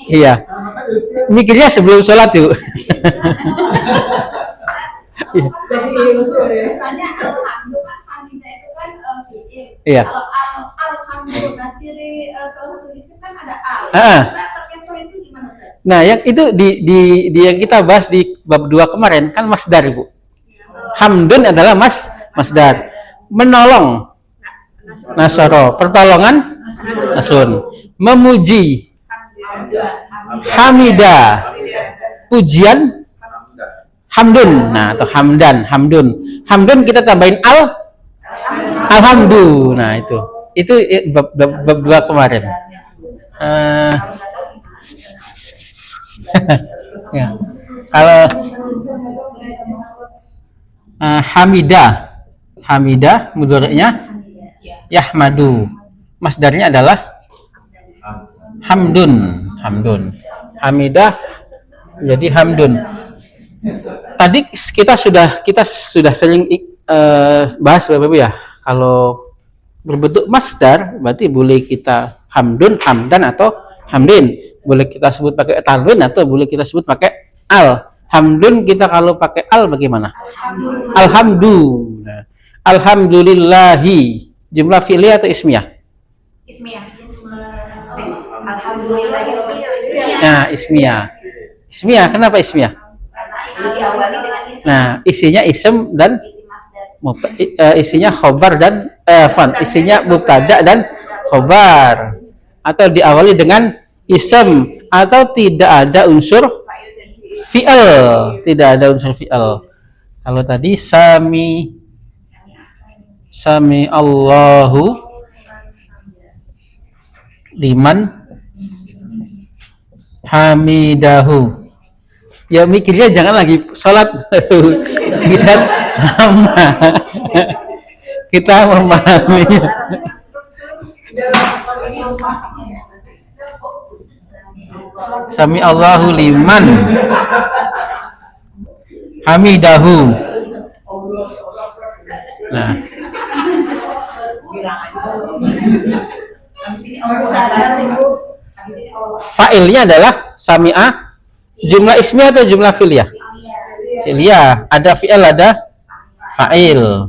Iya. Mikirnya sebelum sholat tuh. Misalnya alhamdulillah hamidah itu kan fi'il. Iya. Kalau alhamdulillah ciri salah satu isim kan ada al. Terkecoh itu gimana? Nah, yang itu di yang kita bahas di bab 2 kemarin kan masdar, Bu. Hamdun adalah masdar. Menolong, nasoro. Pertolongan, nasun. Memuji, hamidah. Pujian, hamdun. Nah, atau hamdan, hamdun. Hamdun kita tambahin alhamdulillah. Nah, itu bab 2 kemarin. Ya. Kalau hamidah mudhari'nya yahmadu, masdarnya adalah hamdun. Hamidah jadi hamdun. Tadi kita sudah sering bahas Bapak Ibu ya, kalau berbentuk masdar berarti boleh kita hamdun, hamdan atau hamdin. Boleh kita sebut pakai tanwin atau boleh kita sebut pakai al. Hamdun kita kalau pakai al bagaimana? Alhamdulillah. Alhamdulillahi. Jumlah fi'liyah atau ismiyah? Ismiyah. Alhamdulillah. Nah, ismiyah. Ismiyah. Kenapa ismiyah? Karena ini diawali dengan isim. Nah, isinya ism dan Isim masdar. isinya khobar dan isinya mubtada dan khobar, atau diawali dengan ism, atau tidak ada unsur Fa'il dan fi'il. fi'il, tidak ada unsur fi'il. Kalau tadi sami Allahu liman hamidahu. Ya mikirnya jangan lagi sholat. Kita lama. Kita memahaminya. Sami Allahu liman hamidahu. Nah, fa'ilnya adalah sami'a. Jumlah ismiyah atau jumlah fi'liyah? Fi'liyah. Ada fi'il, ada fa'il.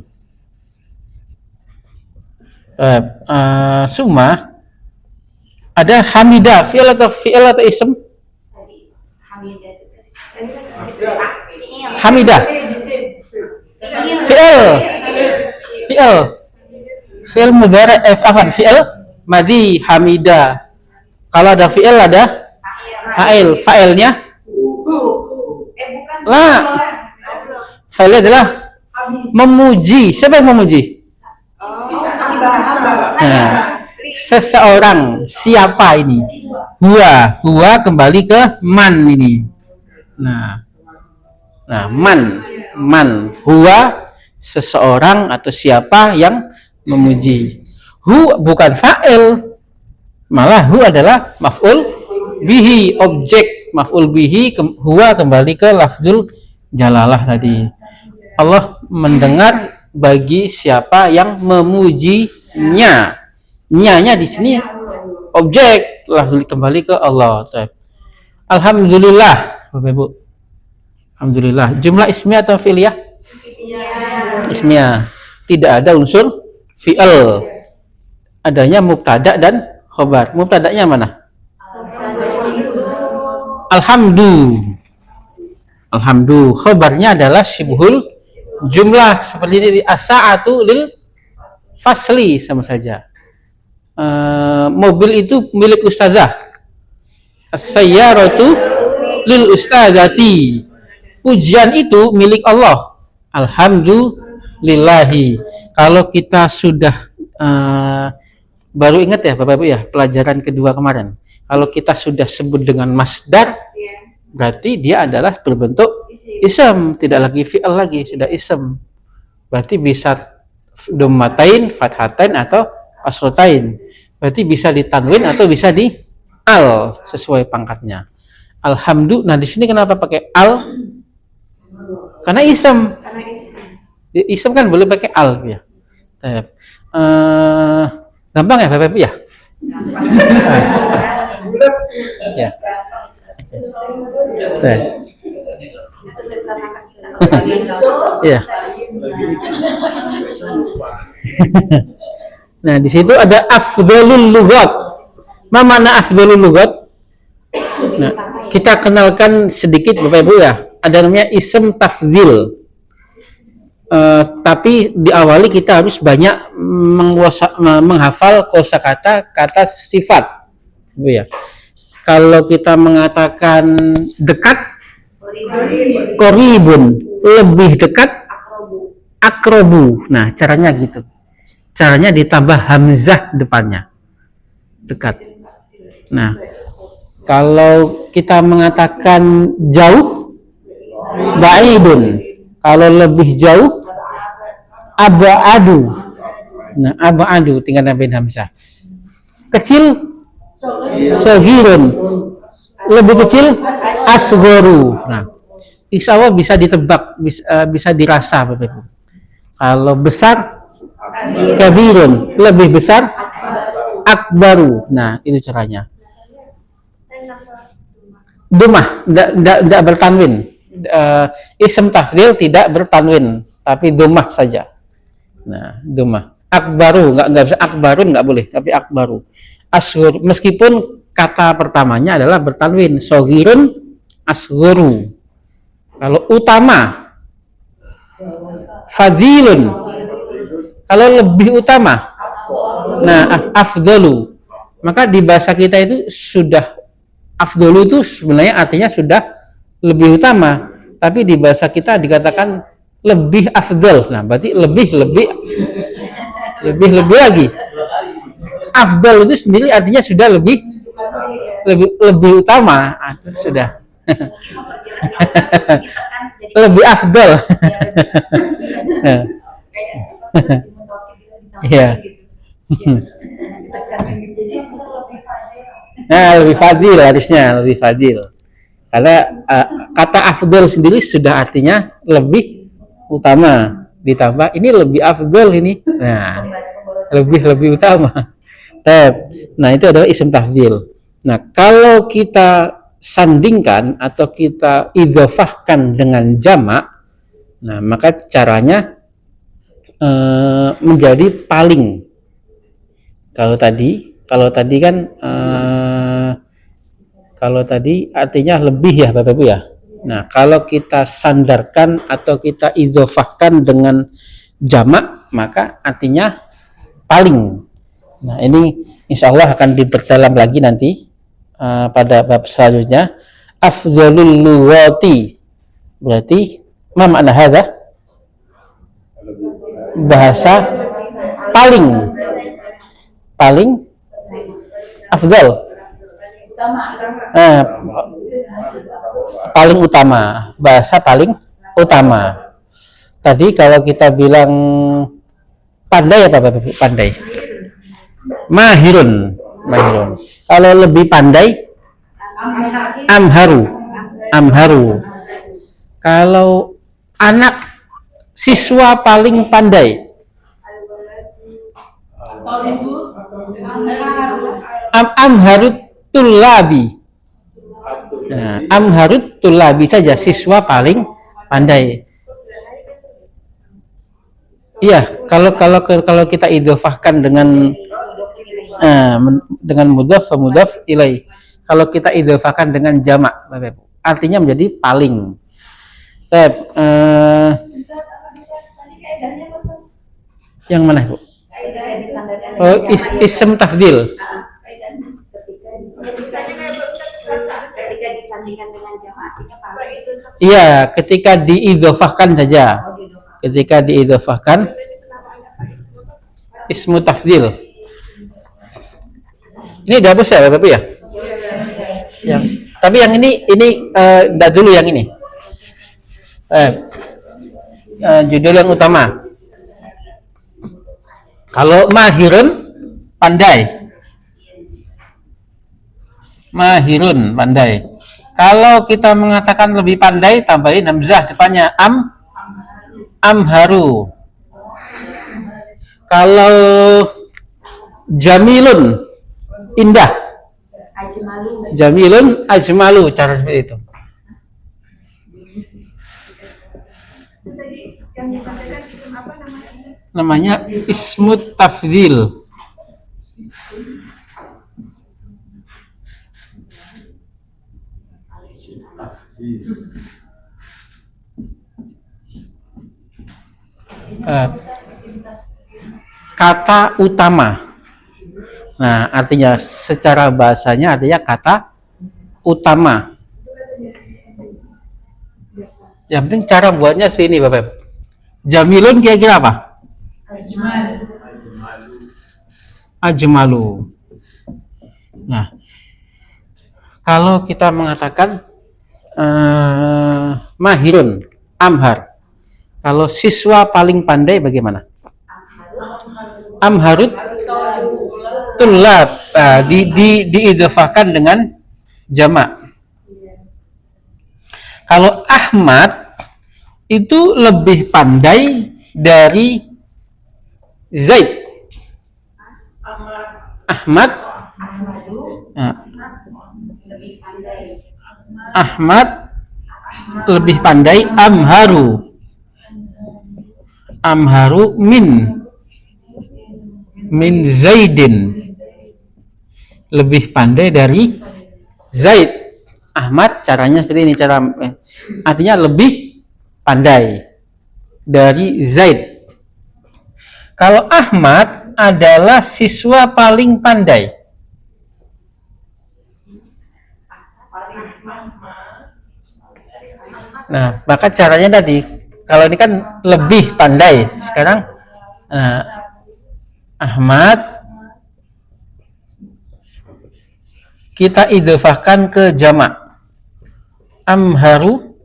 Summa ada hamidah, fi'il atau ism? Hamidah. Fi'il mudhari' fi'il madhi hamidah. Kalau ada fi'il ada fa'il. Fa'ilnya lah. Fa'ilnya adalah memuji. Siapa yang memuji? Nah, seseorang. Siapa ini? Huwa kembali ke man ini. Nah, man. Huwa seseorang atau siapa yang memuji. Hu bukan fa'il, malah hu adalah maf'ul bihi, objek maf'ul bihi. Huwa kembali ke lafzul jalalah tadi. Allah mendengar bagi siapa yang memujinya. Nya di sini objek, lafzul kembali ke Allah. Alhamdulillah, Bapak Ibu. Alhamdulillah. Jumlah ismiyah atau fi'liyah? Ismiyah. Tidak ada unsur fi'il. Adanya mubtada dan khobar. Mubtadanya mana? Alhamdu. Khobarnya adalah sibhul jumlah, seperti ini. As-sa'atu lil fasli, sama saja. Mobil itu milik ustazah. As-sayyaratu lil ustazati. Pujian itu milik Allah. Alhamdulillahi. Kalau kita sudah baru ingat ya Bapak Ibu ya, pelajaran kedua kemarin. Kalau kita sudah sebut dengan masdar, berarti dia adalah berbentuk ism, tidak lagi fi'il lagi, sudah ism. Berarti bisa dhammatain, fathatain atau kasratain. Berarti bisa ditanwin atau bisa di al sesuai pangkatnya. Alhamdulillah. Nah, di sini kenapa pakai al? Karena ism. Ism kan boleh pakai al ya. Gampang ya Bapak Ibu ya? Ya. Ya. Nah, di situ ada afdhalul lughat. Ma mana afdhalul lughat? Nah, kita kenalkan sedikit Bapak Ibu ya. Ada namanya ism tafdhil. Tapi diawali kita harus banyak menghafal kosakata kata sifat, Bu ya. Kalau kita mengatakan dekat, qoribun, lebih dekat, akrobu. Nah, caranya gitu. Caranya ditambah hamzah depannya, dekat. Nah, kalau kita mengatakan jauh, ba'idun. Kalau lebih jauh, aba'adu. Nah, aba'adu tinggal nambahin hamzah. Kecil, saghirun. Lebih kecil, asghoru. Nah, insya Allah bisa ditebak, bisa dirasa Bapak Ibu. Kalau besar, kabirun. Lebih besar, akbaru. Nah, itu caranya. Dumah, tidak bertanwin. Ism tafdhil tidak bertanwin, tapi dumah saja. Nah, dumah. Akbaru, nggak bisa akbarun, nggak boleh, tapi akbaru. Asghur, meskipun kata pertamanya adalah bertanwin. Soghirun, asgharu. Kalau utama, fadilun. Kalau lebih utama, nah afdalu. Maka di bahasa kita itu sudah afdalu itu sebenarnya artinya sudah lebih utama, tapi di bahasa kita dikatakan lebih afdal. Nah, berarti lebih lagi. Afdal itu sendiri artinya sudah lebih utama. Itu sudah lebih afdal. Iya. Nah, lebih fadil harusnya, lebih fadil. Karena kata afdal sendiri sudah artinya lebih utama, ditambah ini lebih afdal ini. Nah, lebih utama. Nah, itu adalah isim tafdil. Nah, kalau kita sandingkan atau kita idhofahkan dengan jamak, nah maka caranya menjadi paling. Kalau tadi kan kalau tadi artinya lebih ya Bapak Ibu ya. Nah, kalau kita sandarkan atau kita idhofahkan dengan jamak, maka artinya paling. Nah, ini insya Allah akan diperdalam lagi nanti pada bab selanjutnya. Afdhalul lughati. Berarti ma makna hadza? Bahasa paling afdal. Paling utama, bahasa paling utama. Tadi kalau kita bilang pandai apa Bapak? Pandai. Mahirun. Kalau lebih pandai, amharu. Kalau anak siswa paling pandai, amharut tulabi. Nah, amharut tulabi saja, siswa paling pandai. Iya, kalau kita idhofahkan dengan mudhaf ilaih. Kalau kita idhofahkan dengan jamak, artinya menjadi paling. Yang mana, Bu? Oh, ism tafdil. Iya, ketika diidhofahkan saja. Ketika diidhofahkan ismu tafdil. Ini dihapus ya Bapak ya? Tapi yang ini dah dulu yang ini. Judul yang utama. Kalau mahirun pandai. Mahirun pandai. Kalau kita mengatakan lebih pandai, tambahin hamzah depannya amharu. Kalau jamilun indah. Jamilun ajmalu, cara seperti itu. Namanya ismut tafdil. Kata utama. Nah, artinya secara bahasanya artinya kata utama. Yang penting cara buatnya seperti ini, Bapak. Jamilun kira-kira apa? Ajmalu. Nah, kalau kita mengatakan mahirun, amhar. Kalau siswa paling pandai bagaimana? Amharut tulab. Diidhofahkan dengan jamak. Kalau Ahmad itu lebih pandai dari Zaid. Ahmad lebih pandai amharu min Zaidin, lebih pandai dari Zaid. Ahmad caranya seperti ini, artinya lebih pandai dari Zaid. Kalau Ahmad adalah siswa paling pandai. Nah, maka caranya tadi, kalau ini kan lebih pandai. Sekarang Ahmad kita idhofahkan ke jamak. Amharu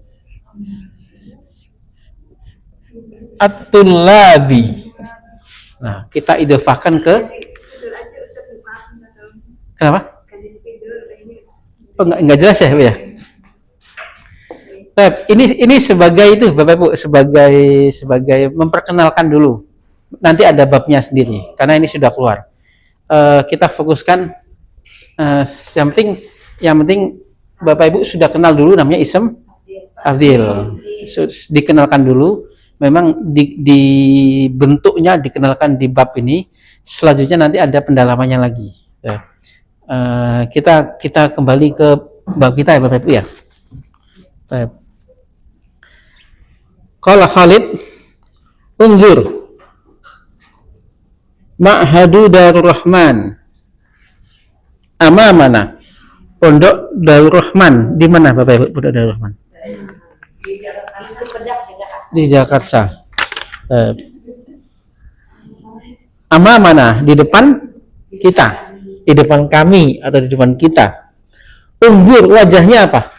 at-tullabi. Nah, kita idhofahkan ke kenapa? Oh, enggak jelas ya, Bu ya? Nah, ini sebagai itu Bapak Ibu, sebagai memperkenalkan dulu. Nanti ada babnya sendiri karena ini sudah keluar. Kita fokuskan yang penting Bapak Ibu sudah kenal dulu namanya ism afdil. Dikenalkan dulu. Memang di bentuknya dikenalkan di bab ini. Selanjutnya nanti ada pendalamannya lagi. Kita kembali ke bab kita ya Bapak Ibu ya. Qala Khalid, unzur Ma'hadu Darur Rahman amamana. Pondok Darur Rahman di mana Bapak Ibu Pondok Darur Rahman? Di Jakarta. Amamana di depan kita, di depan kami atau di depan kita. Unzur wajahnya apa?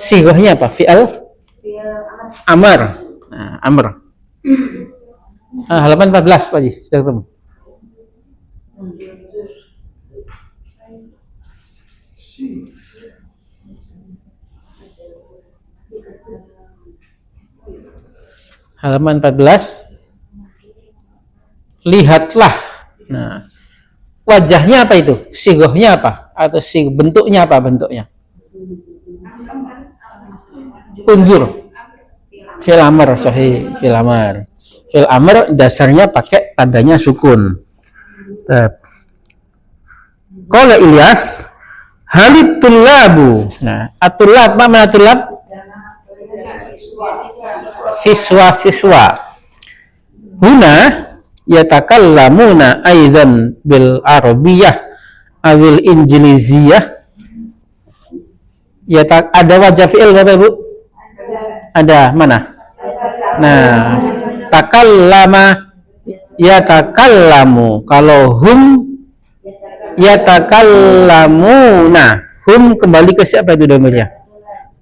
Sighahnya apa? Fi'al amar. Nah, amr. Halaman 14 Pak Ji, sudah ketemu. Halaman 14. Lihatlah. Nah, wajahnya apa itu? Sighahnya apa? Atau bentuknya apa bentuknya? Unzur. Fil amr, sahih, fil amr. Fil amr dasarnya pakai tandanya sukun. Qala Ilyas, halid tullabu. Nah, at-tullab, apa makna tullab? Siswa-siswa. Huna yatakallamuna aidan bil arabiyyah awil injiliziyah. Ada wajah fi'il Bapak Ibu? Ada, mana? Nah, takallama yatakallamu. Kalau hum yatakallamuna. Hum kembali ke siapa itu domirnya?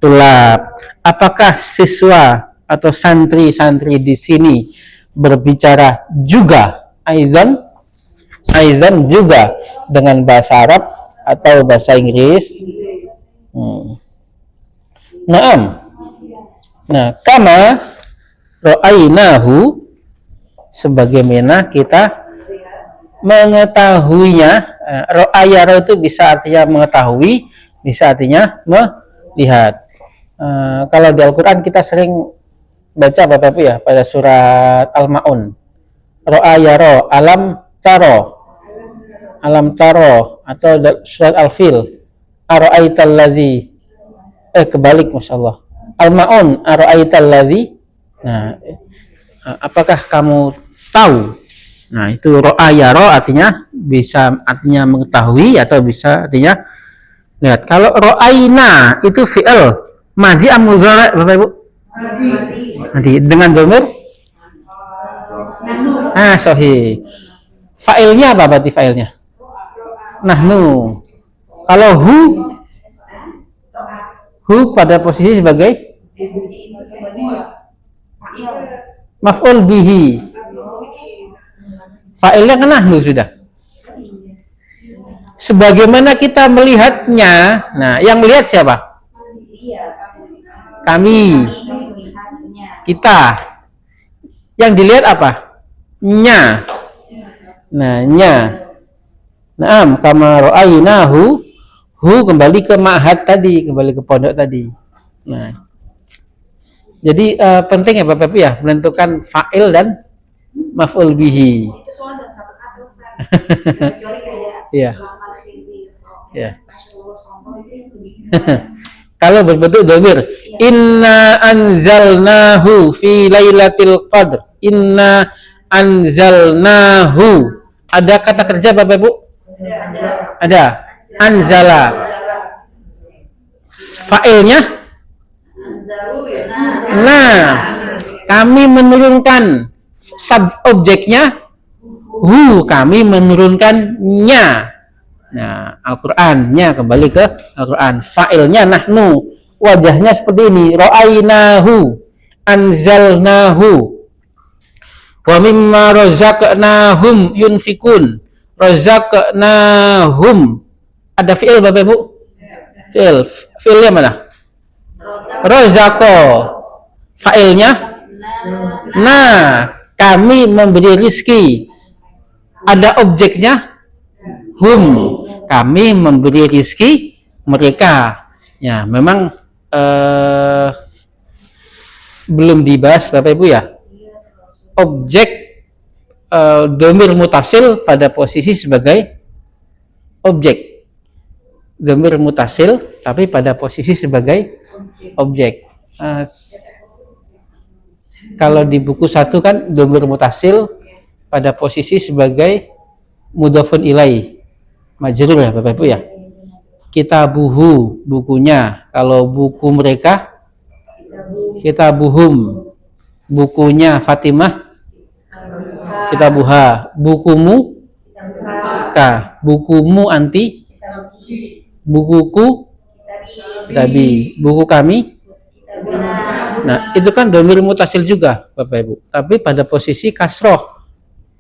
Tulab. Apakah siswa atau santri-santri di sini berbicara juga aidan juga dengan bahasa Arab atau bahasa Inggris? Naam. Nah, kama ra'ainahu, sebagaimana kita mengetahuinya. Ra'ayara itu bisa artinya mengetahui, bisa artinya melihat. Kalau di Al-Quran kita sering baca Bapak Ibu ya, pada surat Al-Ma'un. Ra'ayara, alam taro, atau surat Al-Fil. Ara'aital ladzi, kebalik masyaallah. Al-Ma'un, ara'aital ladzi. Nah, apakah kamu tahu? Nah, itu ra'ayara artinya bisa artinya mengetahui atau bisa artinya lihat. Kalau ra'aina itu fi'il madhi am mudhari' Bapak Ibu? Madhi. Dengan dhamir? Sahih. Fa'ilnya apa berarti fa'ilnya? Nahnu. Kalau hu pada posisi sebagai maf'ul bihi. Fa'ilnya kan nahnu sudah. Sebagaimana kita melihatnya. Nah, yang melihat siapa? Kami. Kita. Yang dilihat apa? Nya. Nah, nya. Naam, kama ra'ainahu. Hu kembali ke ma'had tadi, kembali ke pondok tadi. Nah, jadi penting ya Bapak Ibu ya menentukan fa'il dan maf'ul bihi. Itu soal dalam satu kata Ustaz. Kecuali kayak Iya. selama ini Iya. Kalau berbentuk domir, inna anzalnahu fi lailatul qadr. Inna anzalnahu. Ada kata kerja Bapak Ibu? Ada. Anzala. Fa'ilnya? Nah, kami menurunkan. Subobjeknya kami menurunkannya. Nah, Al-Qur'annya kembali ke Al-Qur'an. Fa'ilnya nahnu. Wajahnya seperti ini. Ra'ainahu. Anzalnahu. Wa mimma razaqnahum yunfikun. Razaqnahum. Ada fi'il Bapak Ibu? Fi'il. Fi'ilnya mana? Razaqo. Fa'ilnya? Nah, kami memberi rizki. Ada objeknya? Kami memberi rizki mereka. Ya, memang belum dibahas Bapak Ibu ya. Objek domir mutasil pada posisi sebagai objek. Domir mutasil tapi pada posisi sebagai objek. Kalau di buku 1 kan domir mutasil pada posisi sebagai mudhofun ilaih, majrur ya Bapak Ibu ya. Kitabuhu, bukunya. Kalau buku mereka, kitabuhum. Bukunya Fatimah, kitabuha. Bukumu, ka. Bukumu anti, bukuku, kitabi. Buku kami. Nah, itu kan dhamir mutasil juga Bapak Ibu. Tapi pada posisi kasroh.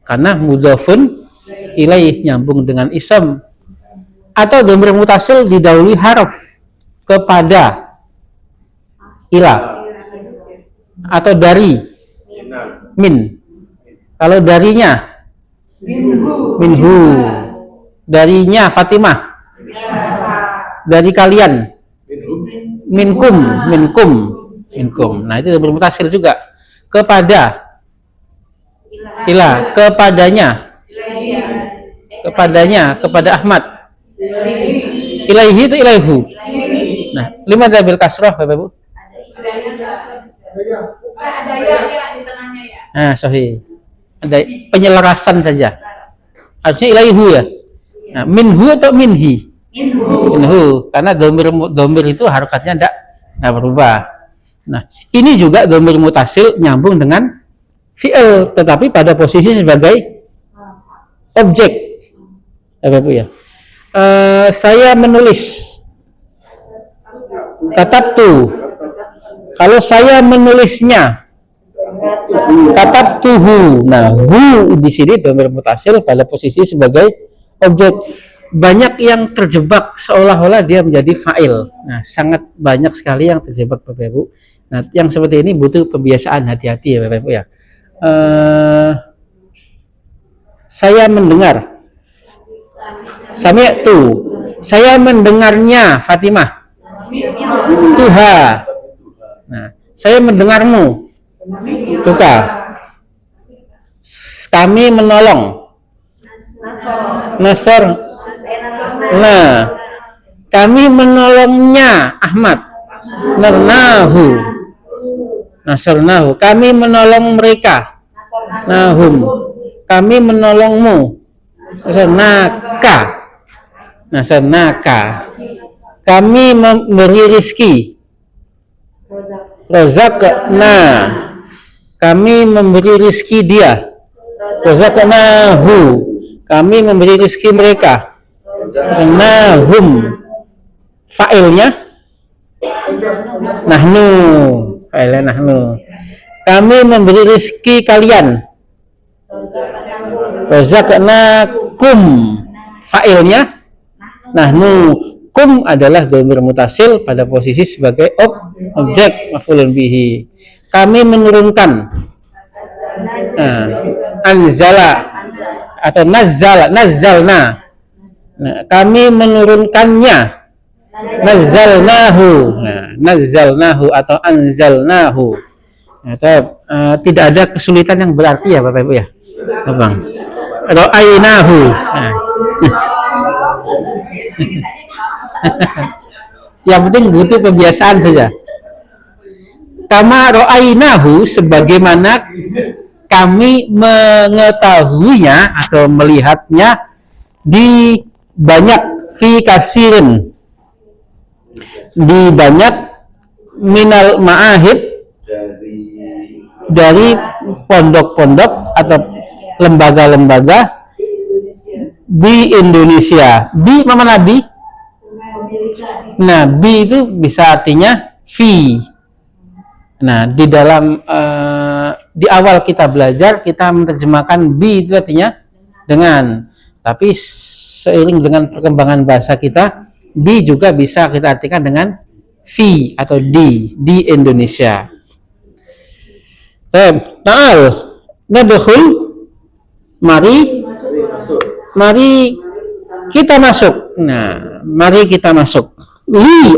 Karena mudhofun ilaih, nyambung dengan ism. Atau dhamir mutasil didahului harf kepada ila atau dari min. Kalau darinya minhu, darinya Fatimah, dari kalian minkum. Nah, itu dhamir mutasil juga. Kepada ila, kepadanya, kepada Ahmad. Ilaihi itu ilaihu. Nah, 5 dhamir kasroh Bapak Ibu. Ada ya di tengahnya ya. Nah, sahih. Ada penyelarasan saja. Harusnya ilaihu ya. Nah, minhu atau minhi? Minhu. Karena domir itu harokatnya tidak berubah. Nah, ini juga domir mutasil nyambung dengan fi'il, tetapi pada posisi sebagai objek. Bapak Ibu ya. Saya menulis. Katabtu. Kalau saya menulisnya, katabtuhu. Nah, hu di sini dhamir mutasil pada posisi sebagai objek. Banyak yang terjebak seolah-olah dia menjadi fa'il. Nah, sangat banyak sekali yang terjebak Bapak Ibu. Nah, yang seperti ini butuh kebiasaan, hati-hati ya Bapak Ibu ya. Saya mendengar. Sami'tu. Saya mendengarnya Fatimah. Tuha. Nah, saya mendengarmu. Tuka. Kami menolong. Nasr. Nah, kami menolongnya Ahmad. Narnahu. Nasrnahu. Kami menolong mereka. Nahum. Kami menolongmu. Nasrnaka. Kami memberi rizki. Razaqna. Kami memberi rizki dia. Razaqnahu. Kami memberi rizki mereka. Nahum. Fa'ilnya nahnu. Fa'ilnya nahnu. Kami memberi rizki kalian. Razaqnakum. Fa'ilnya nahnu. Kum adalah dhamir mutasil pada posisi sebagai objek maf'ulun bihi. Kami menurunkan. Anzala atau nazzalna. Nah, kami menurunkannya. Nazzalnahu. Nah, nazzalnahu atau anzalnahu. Atau tidak ada kesulitan yang berarti ya Bapak Ibu ya. Bang. Atau ainahu. Nah. Yang penting butuh pembiasaan saja. Kama ro'ainahu, sebagaimana kami mengetahuinya atau melihatnya di banyak, fi kasirin, di banyak, minal ma'ahid, dari pondok-pondok atau lembaga-lembaga di Indonesia. Bi mana bi? Nah, bi itu bisa artinya fi. Nah, di dalam di awal kita belajar, kita menerjemahkan bi itu artinya dengan. Tapi seiring dengan perkembangan bahasa kita, bi juga bisa kita artikan dengan fi atau di Indonesia. Ta'al nadkhul, mari kita masuk. Nah, mari kita masuk.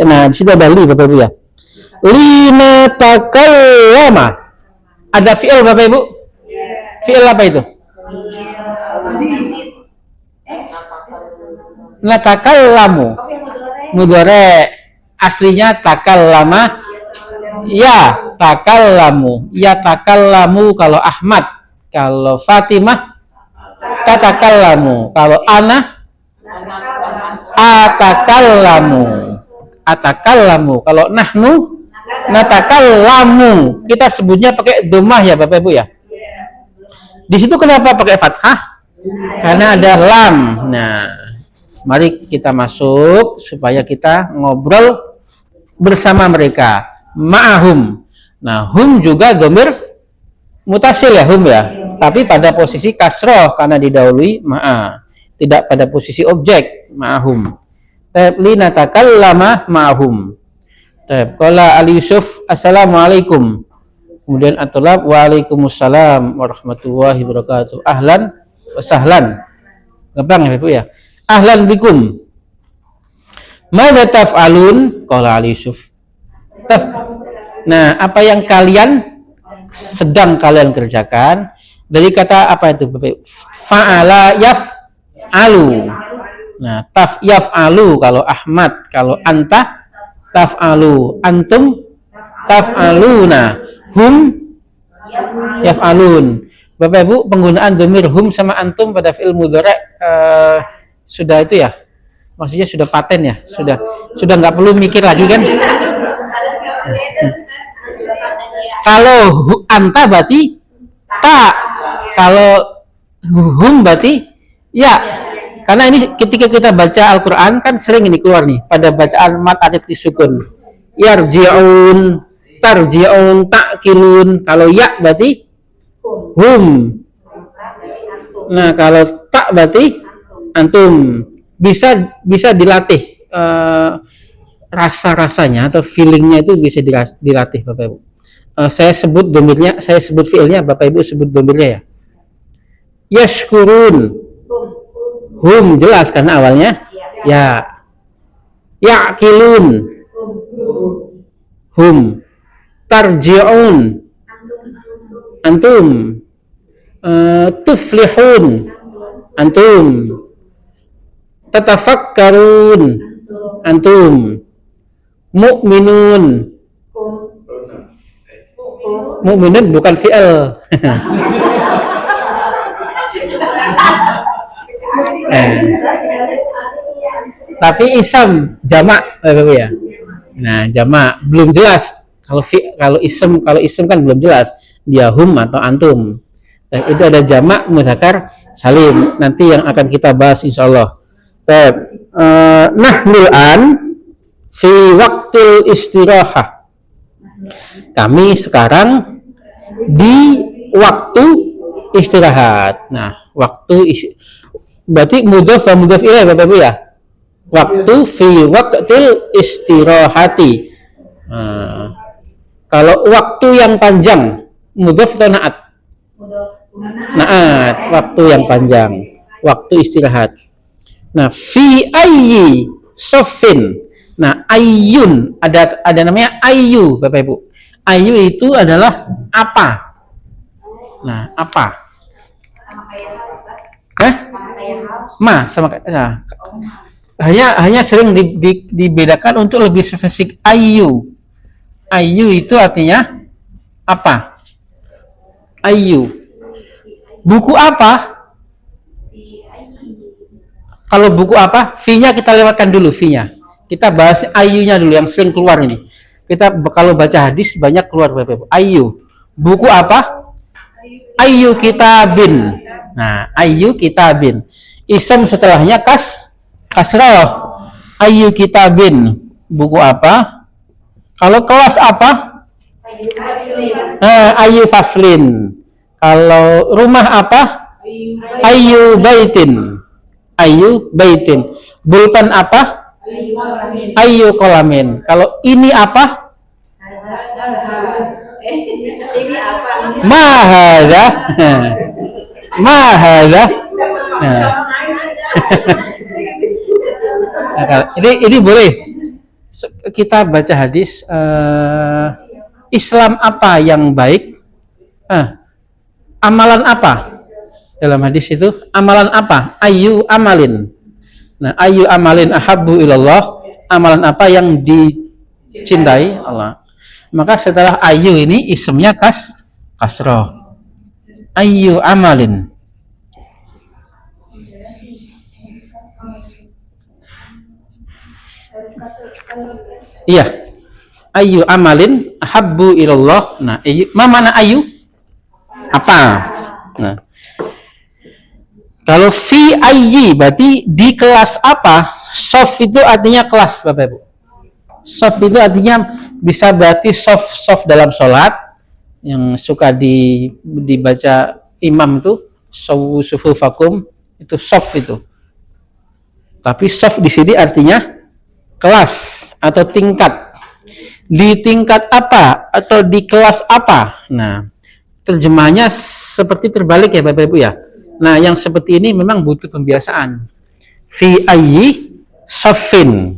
Nah, di situ ada li, Bapak Ibu ya. Lima takallama. Ada fi'il, Bapak Ibu? Fi'il apa itu? Natakallamu. Mudhari. Aslinya takallama. Ya, takallamu. Ya takallamu kalau Ahmad. Kalau Fatimah tatakallamu. Kalau ana atakallamu. Kalau nahnu natakallamu. Kita sebutnya pakai dhammah ya Bapak Ibu ya. Di situ kenapa pakai fathah? Karena ada lam. Nah, mari kita masuk supaya kita ngobrol bersama mereka. Ma'ahum. Nah, hum juga dhamir mutasil ya, hum ya. Tapi pada posisi kasroh karena didahului ma'a. Tidak pada posisi objek, ma'ahum. Li natakallama ma'ahum. Qala Ali Yusuf, assalamualaikum. Kemudian at-tulab, waalaikumsalam warahmatullahi wabarakatuh. Ahlan wa sahlan. Gampang ya Ibu ya. Ahlan bikum. Madza taf'alun? Qala Ali Yusuf. Nah, apa yang kalian sedang kalian kerjakan? Dari kata apa itu Bapak? Fa'ala yaf'alu. Nah, yaf'alu kalau Ahmad, kalau anta taf'alu, antum taf'aluna, hum yaf'alun. Bapak Ibu, penggunaan dhamir hum sama antum pada fi'il mudhari sudah itu ya? Maksudnya sudah paten ya? Sudah nggak perlu mikir lagi kan? Kalau anta berarti ta, kalau hum berarti ya. Karena ini ketika kita baca Al-Quran kan sering ini keluar nih pada bacaan mat atid disukun. Yarji'un, tarji'un, ta'kilun. Kalau ya berarti hum. Nah, kalau tak berarti antum. Bisa dilatih rasa-rasanya atau feelingnya itu bisa dilatih Bapak Ibu. Saya sebut domirnya, saya sebut fiilnya, Bapak Ibu sebut domirnya ya. Yashkurun. Hum jelas karena awalnya ya. Ya'kilun. Hum. Tarji'un. Antum. Tuflihun. Antum. Tatafakkarun. Antum. Mu'minun. Mu'minun bukan fi'il. Tapi isam jamak ya. Nah, jamak belum jelas. Kalau isem kan belum jelas. Dia hum atau antum. Dan itu ada jamak mudzakkar salim. Nanti yang akan kita bahas insyaallah. Nahnul an fi waktil istirahah. Kami sekarang di waktu istirahat. Nah, berarti mudhaf wa mudhaf ilaih Bapak Ibu ya. Waktu fi waktil istirahati. Nah, kalau waktu yang panjang mudhaf atau naat? Naat, waktu yang panjang, waktu istirahat. Nah, fi ayyi sofin. Nah, ayyun ada namanya ayyu Bapak Ibu. Ayyu itu adalah apa? Nah, apa? Sama kayak Ustaz. Sama kayak sama kayak. Nah, hanya sering dibedakan untuk lebih spesifik. Ayu itu artinya apa? Ayu, buku apa? Kalau buku apa? V-nya kita lewatkan dulu, V-nya. Kita bahas ayunya dulu yang sering keluar ini. Kita kalau baca hadis banyak keluar ayu. Buku apa? Ayu kitabin. Nah, ayu kitabin. Ism setelahnya kasroh. Ayu kitabin. Buku apa? Kalau kelas apa? Ayu faslin. Kalau rumah apa? Ayu baitin. Ayu baitin. Bulpen apa? Ayu kolamin. Kalau ini apa? Mahada. Mahada. Ini boleh kita baca hadis. Islam apa yang baik? Amalan apa? Dalam hadis itu amalan apa? Ayu amalin. Nah, ayu amalin ahabbu ilallah. Amalan apa yang dicintai Allah? Maka setelah ayu ini ismnya kasroh. Ayu amalin. Iya. Ayu amalin ahabbu ilallah. Nah, ayu, mana ayu? Apa? Nah, kalau fi ayyi berarti di kelas apa? Sof itu artinya kelas, Bapak Ibu. Sof itu artinya bisa berarti sof dalam sholat yang suka dibaca imam itu sufufakum itu sof itu. Tapi sof di sini artinya kelas atau tingkat. Di tingkat apa atau di kelas apa? Nah, terjemahnya seperti terbalik ya Bapak Ibu ya. Nah, yang seperti ini memang butuh pembiasaan. Fi ayyi safin.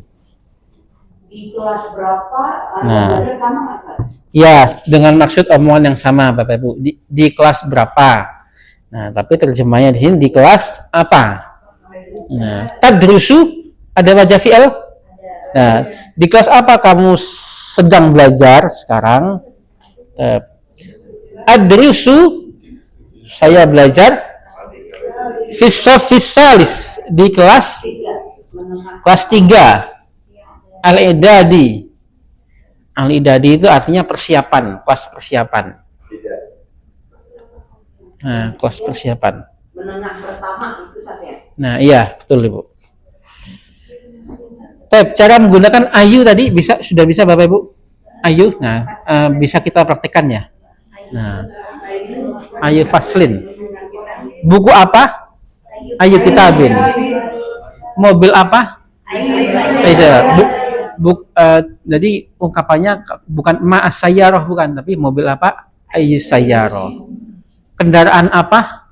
Di kelas berapa? Nah, Sama Mas? ya, dengan maksud omongan yang sama Bapak Ibu. Di kelas berapa? Nah, tapi terjemahnya di sini di kelas apa? Nah, tadrusu ada wajah fi'il? Nah, di kelas apa kamu sedang belajar sekarang? Adrusu saya belajar Fisalis di kelas 3 Al-Idadi. Al-Idadi itu artinya persiapan, kelas persiapan. Nah, kelas persiapan. Menengah pertama itu saja. Nah, iya, betul Ibu. Cara menggunakan ayu tadi sudah bisa Bapak Ibu? Ayu. Nah, bisa kita praktekkan ya. Nah, ayu faslin. Buku apa? Ayu kitabin. Mobil apa? Jadi ungkapannya bukan ma'as sayyarah bukan, tapi mobil apa? Ayu sayyarah. Kendaraan apa?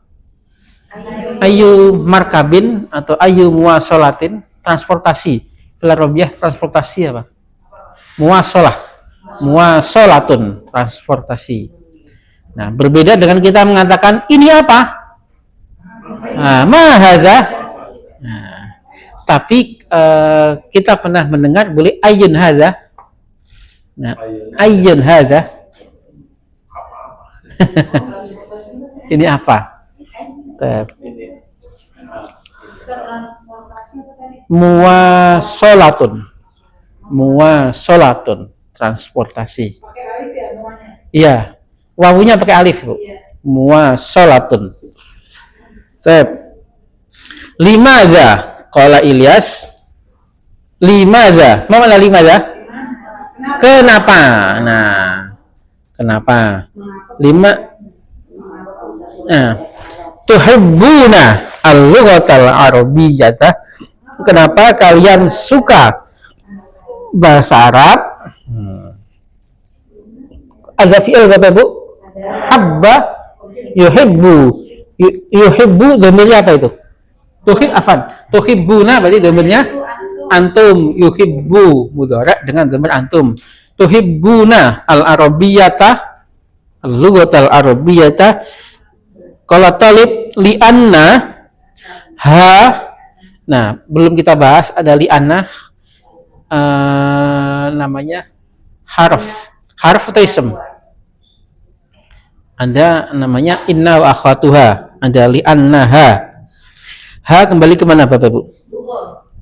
Ayu markabin atau ayu muwasolatin. Transportasi. Pelarobiyah transportasi apa? Muwasolatun transportasi. Nah, berbeda dengan kita mengatakan ini apa? Nah, mahadha. Nah, tapi kita pernah mendengar boleh ayun hadha. Nah, ayun hadha. Ini apa? Muwasolatun transportasi. Iya, wawunya pakai alif Bu. Muwasolatun. Limadha qala Ilyas. Limadha. Mana limadha? Kenapa? Nah, kenapa? Tuhibbuna al-lughatal arabiyyata. Kenapa kalian suka bahasa Arab? Ada fi'il Bapak Bu? Habba yuhibbu domirnya apa itu? Tuhibbuna berarti domirnya antum, yuhibbu mudhari' dengan domir antum. Tuhibbuna al-arabiyyata al-lughatal arabiyyata qala talib li anna ha Nah, belum kita bahas ada li'anna, namanya harf atau ism. Ada namanya inna wa akhwatuha, ada li'annaha. Ha kembali kemana Bapak Ibu?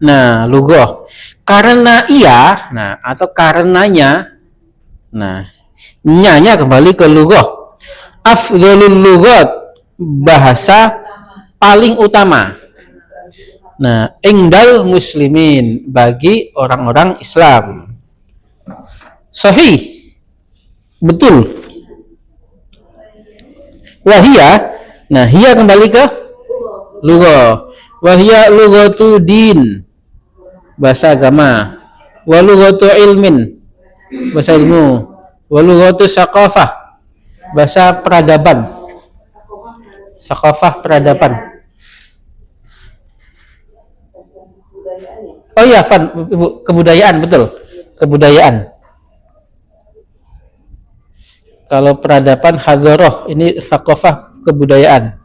Nah, lughah. Karena iya, nah atau karenanya, nah nyanya kembali ke lughah. Afdhalul lughat, bahasa paling utama. Nah, indal muslimin, bagi orang-orang Islam. Sahih, betul. Wahia, nah hiya kembali ke lughah. Wahia lughatu din, bahasa agama. Wa lughatu ilmin, bahasa ilmu. Wa lughatu saqafah, bahasa peradaban. Saqafah, peradaban. Oh iya, Fan, Ibu, kebudayaan, betul. Kebudayaan. Kalau peradaban hadharah, ini saqafah, kebudayaan.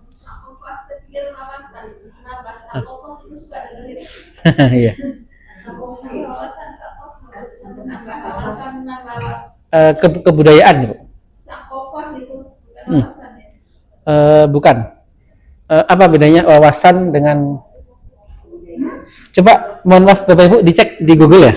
Iya. Kebudayaan, Bu. Bukan. Apa bedanya wawasan dengan? Coba, mohon maaf Bapak Ibu, dicek di Google ya.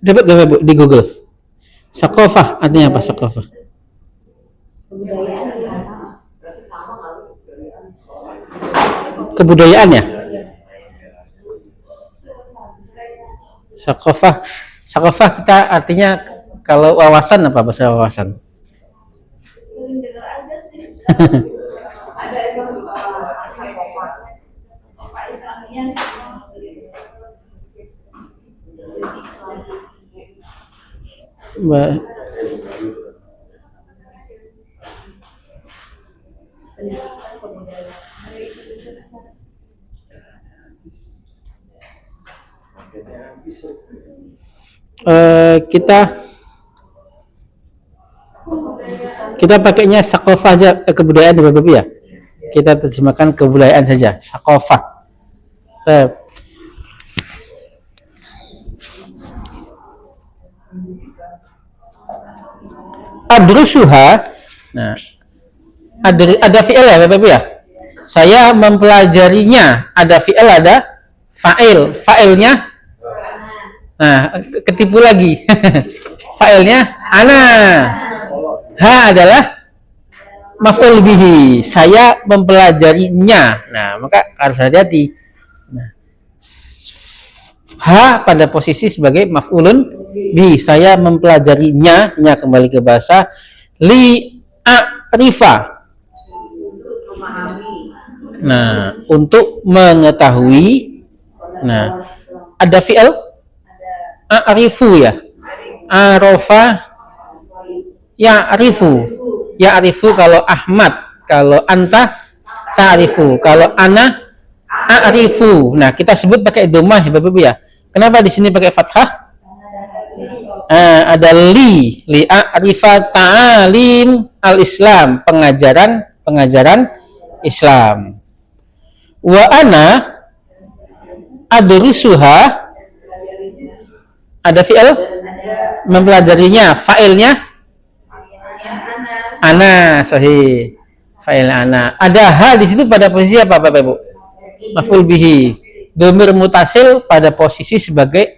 Dapat Bapak Ibu di Google. Saqafah artinya apa saqafah? Kebudayaan ya? Saqafah. Saqafah kita artinya kalau wawasan apa bahasa wawasan? Sering dengar aja sih. Ada yang Pak Islamiyah. Mbak. Kita pakainya saqafah aja, kebudayaan Bapak Ibu ya. Kita terjemahkan kebudayaan saja, saqafah. Adrusuha. Nah, ada fi'il ya Bapak Ibu ya. Saya mempelajarinya. Ada fi'il, ada fa'il. Fa'ilnya, nah ketipu lagi. Fa'ilnya ana. Ha adalah maf'ul bihi. Saya mempelajarinya. Nah, maka harus hati-hati. Nah, ha pada posisi sebagai maf'ulun bihi. Saya mempelajarinya. Nya kembali ke bahasa li a'rifa. Nah, untuk mengetahui. Nah, ada fi'il a'rifu ya. Arafa ya'rifu. Ya'rifu kalau Ahmad, kalau anta ta'rifu, kalau ana a'rifu. Nah, kita sebut pakai dhammah ya Bapak Ibu ya. Kenapa di sini pakai fathah? Ada li a'rifa ta'alim al-Islam, pengajaran Islam. Wa ana adrusuha, ada fi'il mempelajarinya, fa'ilnya ana, sahih. Fa'il ana. Ada ha di situ pada posisi apa Bapak Ibu? Maf'ul bihi. Dhamir mutasil pada posisi sebagai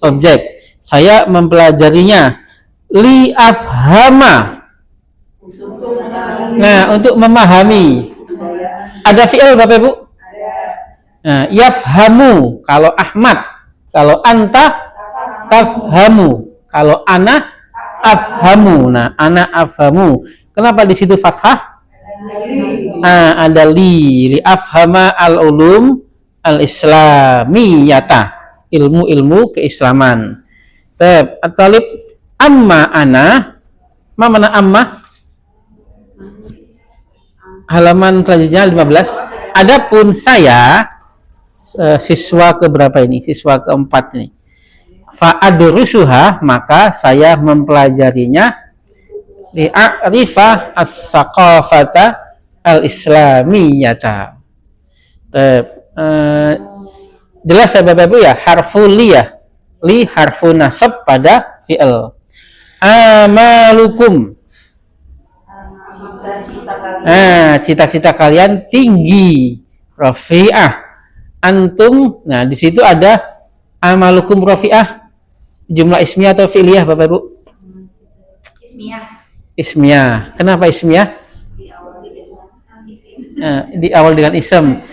objek. Saya mempelajarinya li afhama. Nah, untuk memahami. Ada fi'il Bapak Ibu? Nah, yafhamu kalau Ahmad, kalau anta tafhamu, kalau ana afhamu. Nah, ana afhamu. Kenapa di situ fathah? Ada li afhama al-ulum al-islamiyata, ilmu-ilmu keislaman. At-talib amma ana, mana amma? Halaman selanjutnya 15. Adapun saya, siswa keberapa ini? Siswa keempat ini. Fa'adrusuha, maka saya mempelajarinya li'arifah as-saqafata al-islamiyata. Jelas ya Bapak Ibu ya, harfu li ya. Li harfu nasab pada fi'il. Amalukum, cita-cita kalian tinggi. Rafi'ah, antum. Nah, di situ ada amalukum rafi'ah. Jumlah ismiyah atau fi'liyah Bapak Ibu? Ismiyah. Kenapa ismiyah? Di awal dengan ism.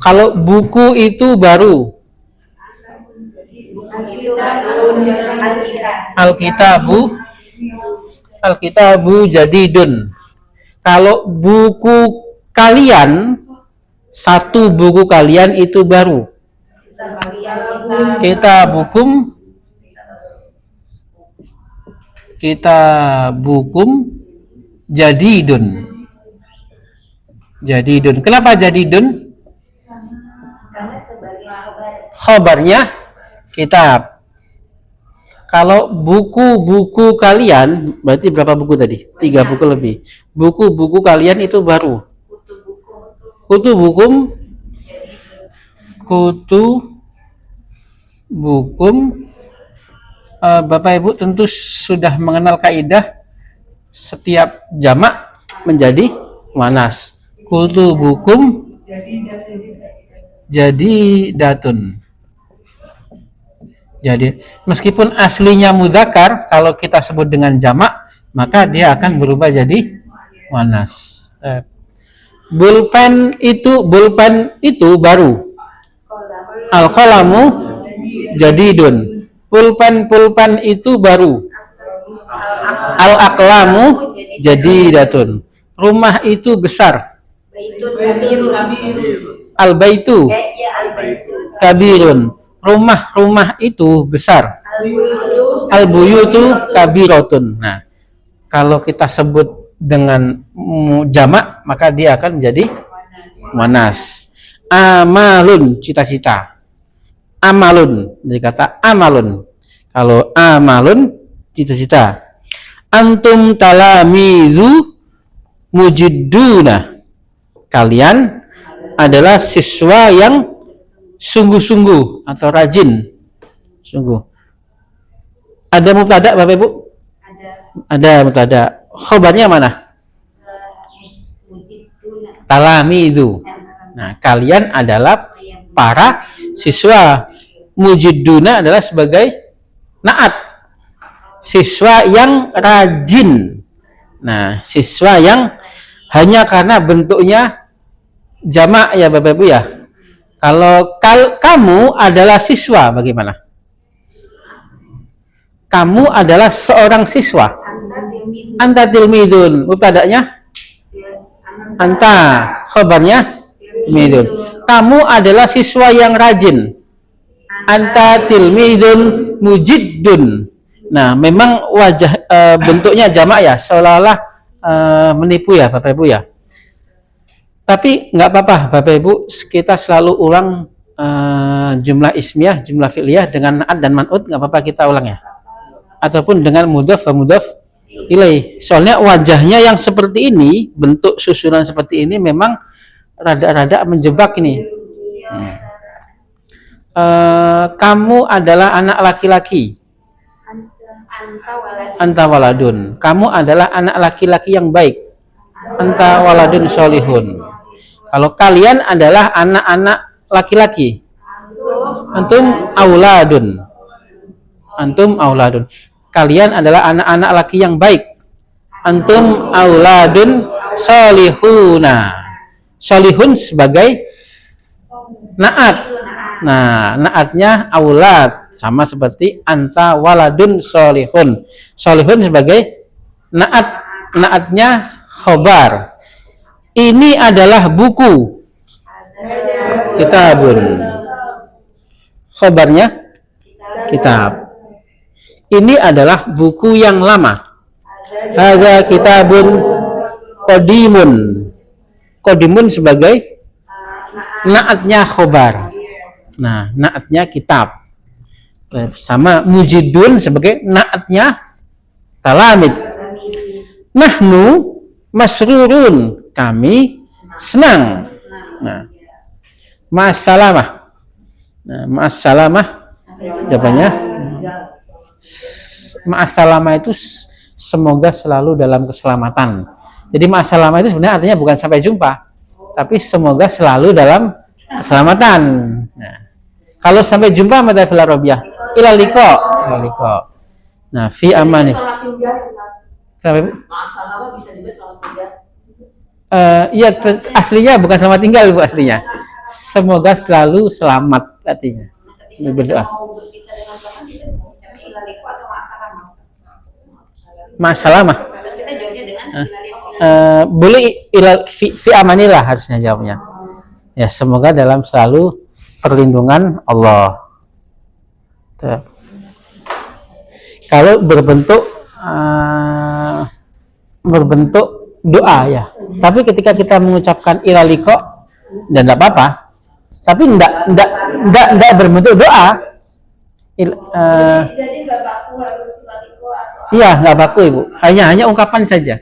Kalau buku itu baru, Alkitabu jadidun. Kalau buku kalian, satu buku kalian itu baru. Kitabukum jadidun. Kenapa jadidun? Khabarnya kitab. Kalau buku-buku kalian, berarti berapa buku tadi? 3 buku lebih. Buku-buku kalian itu baru. Kutubukum Bapak Ibu tentu sudah mengenal kaidah setiap jamak menjadi muannas. Kutubukum jadi datun. Jadi meskipun aslinya mudzakkar, kalau kita sebut dengan jamak, maka dia akan berubah jadi muannas. Bulpen itu baru. Al-qalamu jadidun. Pulpen itu baru. Al-aqlamu jadidatun. Rumah itu besar. Al-baitu kabirun. Rumah itu besar. Al-buyutu kabiratun. Nah, kalau kita sebut dengan jamak, maka dia akan menjadi muannas. Amalun, cita-cita. Amalun, dari kata amalun. Kalau amalun, cita-cita. Antum talamizu mujidduna. Kalian adalah siswa yang sungguh-sungguh atau rajin. Sungguh. Ada mubtada Bapak Ibu? Ada mubtada. Khobarnya mana? Talamizu. Nah, kalian adalah para siswa. Mujidduna adalah sebagai naat. Siswa yang rajin. Nah, siswa yang hanya karena bentuknya jamak ya Bapak Ibu ya. Kalau kamu adalah siswa, bagaimana? Kamu adalah seorang siswa. Anta tilmidun. Mubtada'nya? Anta. Khabarnya? Tilmidun. Kamu adalah siswa yang rajin. Anta tilmidun mujiddun. Nah, memang wajah bentuknya jamak ya, seolah-olah menipu ya Bapak Ibu ya. Tapi nggak apa-apa Bapak Ibu, kita selalu ulang jumlah ismiyah, jumlah fi'liyah dengan naat dan man'ut, nggak apa-apa kita ulang ya. Ataupun dengan mudhaf wa mudhaf ilaih. Soalnya wajahnya yang seperti ini, bentuk susunan seperti ini memang rada-rada menjebak ini. Kamu adalah anak laki-laki. Anta waladun. Kamu adalah anak laki-laki yang baik. Anta waladun sholihun. Kalau kalian adalah anak-anak laki-laki, antum auladun. Antum auladun. Kalian adalah anak-anak laki yang baik. Antum auladun sholihuna. Sholihun sebagai naat. Nah, naatnya aulad, sama seperti anta waladun sholihun. Sholihun sebagai naat, naatnya khobar. Ini adalah buku. Kitabun. Khabarnya kitab. Ini adalah buku yang lama. Hadza kitabun qadimun. Qadimun sebagai naatnya khobar. Nah, naatnya kitab. Sama mujidun sebagai naatnya talamid. Nahnu masrurun, kami senang. Nah, ma'assalamah. Nah, ma'assalamah jawabannya ma'assalamah itu semoga selalu dalam keselamatan. Jadi ma'assalamah itu sebenarnya artinya bukan sampai jumpa, tapi semoga selalu dalam keselamatan. Nah, kalau sampai jumpa mata fil arabiyah ila liqa. Nah, fi amani. Kenapa, Bu? Masalah bisa juga selamat tinggal. Iya, aslinya bukan selamat tinggal, Bu, aslinya. Semoga selalu selamat artinya. Berdoa. Masalah mah. Kita jawabnya dengan Boleh fi amanillah harusnya jawabnya. Ya, semoga dalam selalu perlindungan Allah. Tuh. Kalau berbentuk doa ya. Tapi ketika kita mengucapkan ila liqa dan tidak apa-apa. Tapi tidak berbentuk doa. jadi nggak baku harus ila atau Iya, nggak baku, Ibu. Hanya ungkapan saja.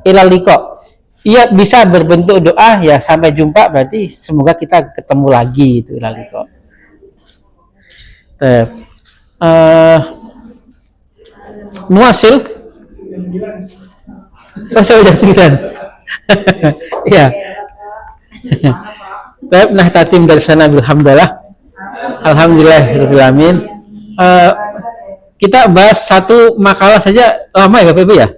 Ila liqa. Iya, bisa berbentuk doa ya, sampai jumpa berarti semoga kita ketemu lagi itu ila liqa. Muasil. Saya udah 9. Iya. Baik, nah tatim dari sana alhamdulillah. Alhamdulillahirabbil alamin. Kita bahas satu makalah saja lama ya Bapak Ibu ya.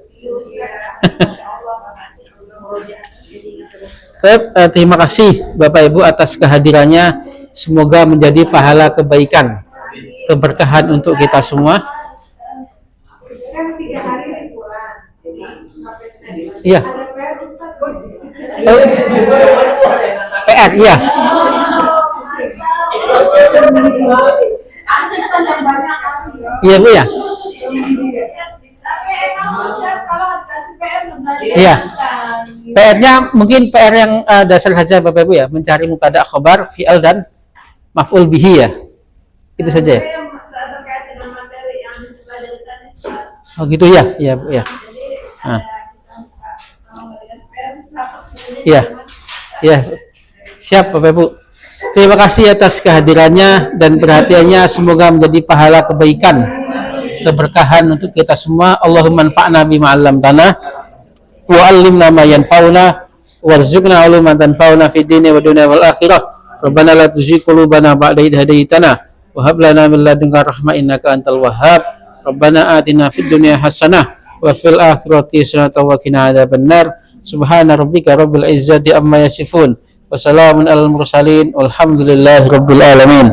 Baik, terima kasih Bapak Ibu atas kehadirannya. Semoga menjadi pahala kebaikan, keberkahan untuk kita semua. Iya. PR, iya. Iya Bu ya. Iya. PR-nya mungkin PR yang dasar saja Bapak Ibu ya, mencari mubtada khobar, fi'il dan maf'ul bihi ya. Itu saja ya. Oh gitu ya, iya Bu ya. Iya. Iya. Siap Bapak Ibu. Terima kasih atas kehadirannya dan perhatiannya. Semoga menjadi pahala kebaikan, keberkahan untuk kita semua. Allahumma anfa'na bima 'allamtana wa 'allimna ma yanfa'una warzuqna 'ilman tanfa'una fid dini wa dunya wal akhirah. Rabbana la tuzigh qulubana ba'da idh hadaytana wa hab lana min ladunka rahmah innaka antal wahhab. Rabbana atina fid dunya hasanah wa fil akhirati hasanah wa qina adzabannar. Subhana rabbika rabbil izzati amma yasifun. Wassalamun alal mursalin walhamdulillahi rabbil alamin.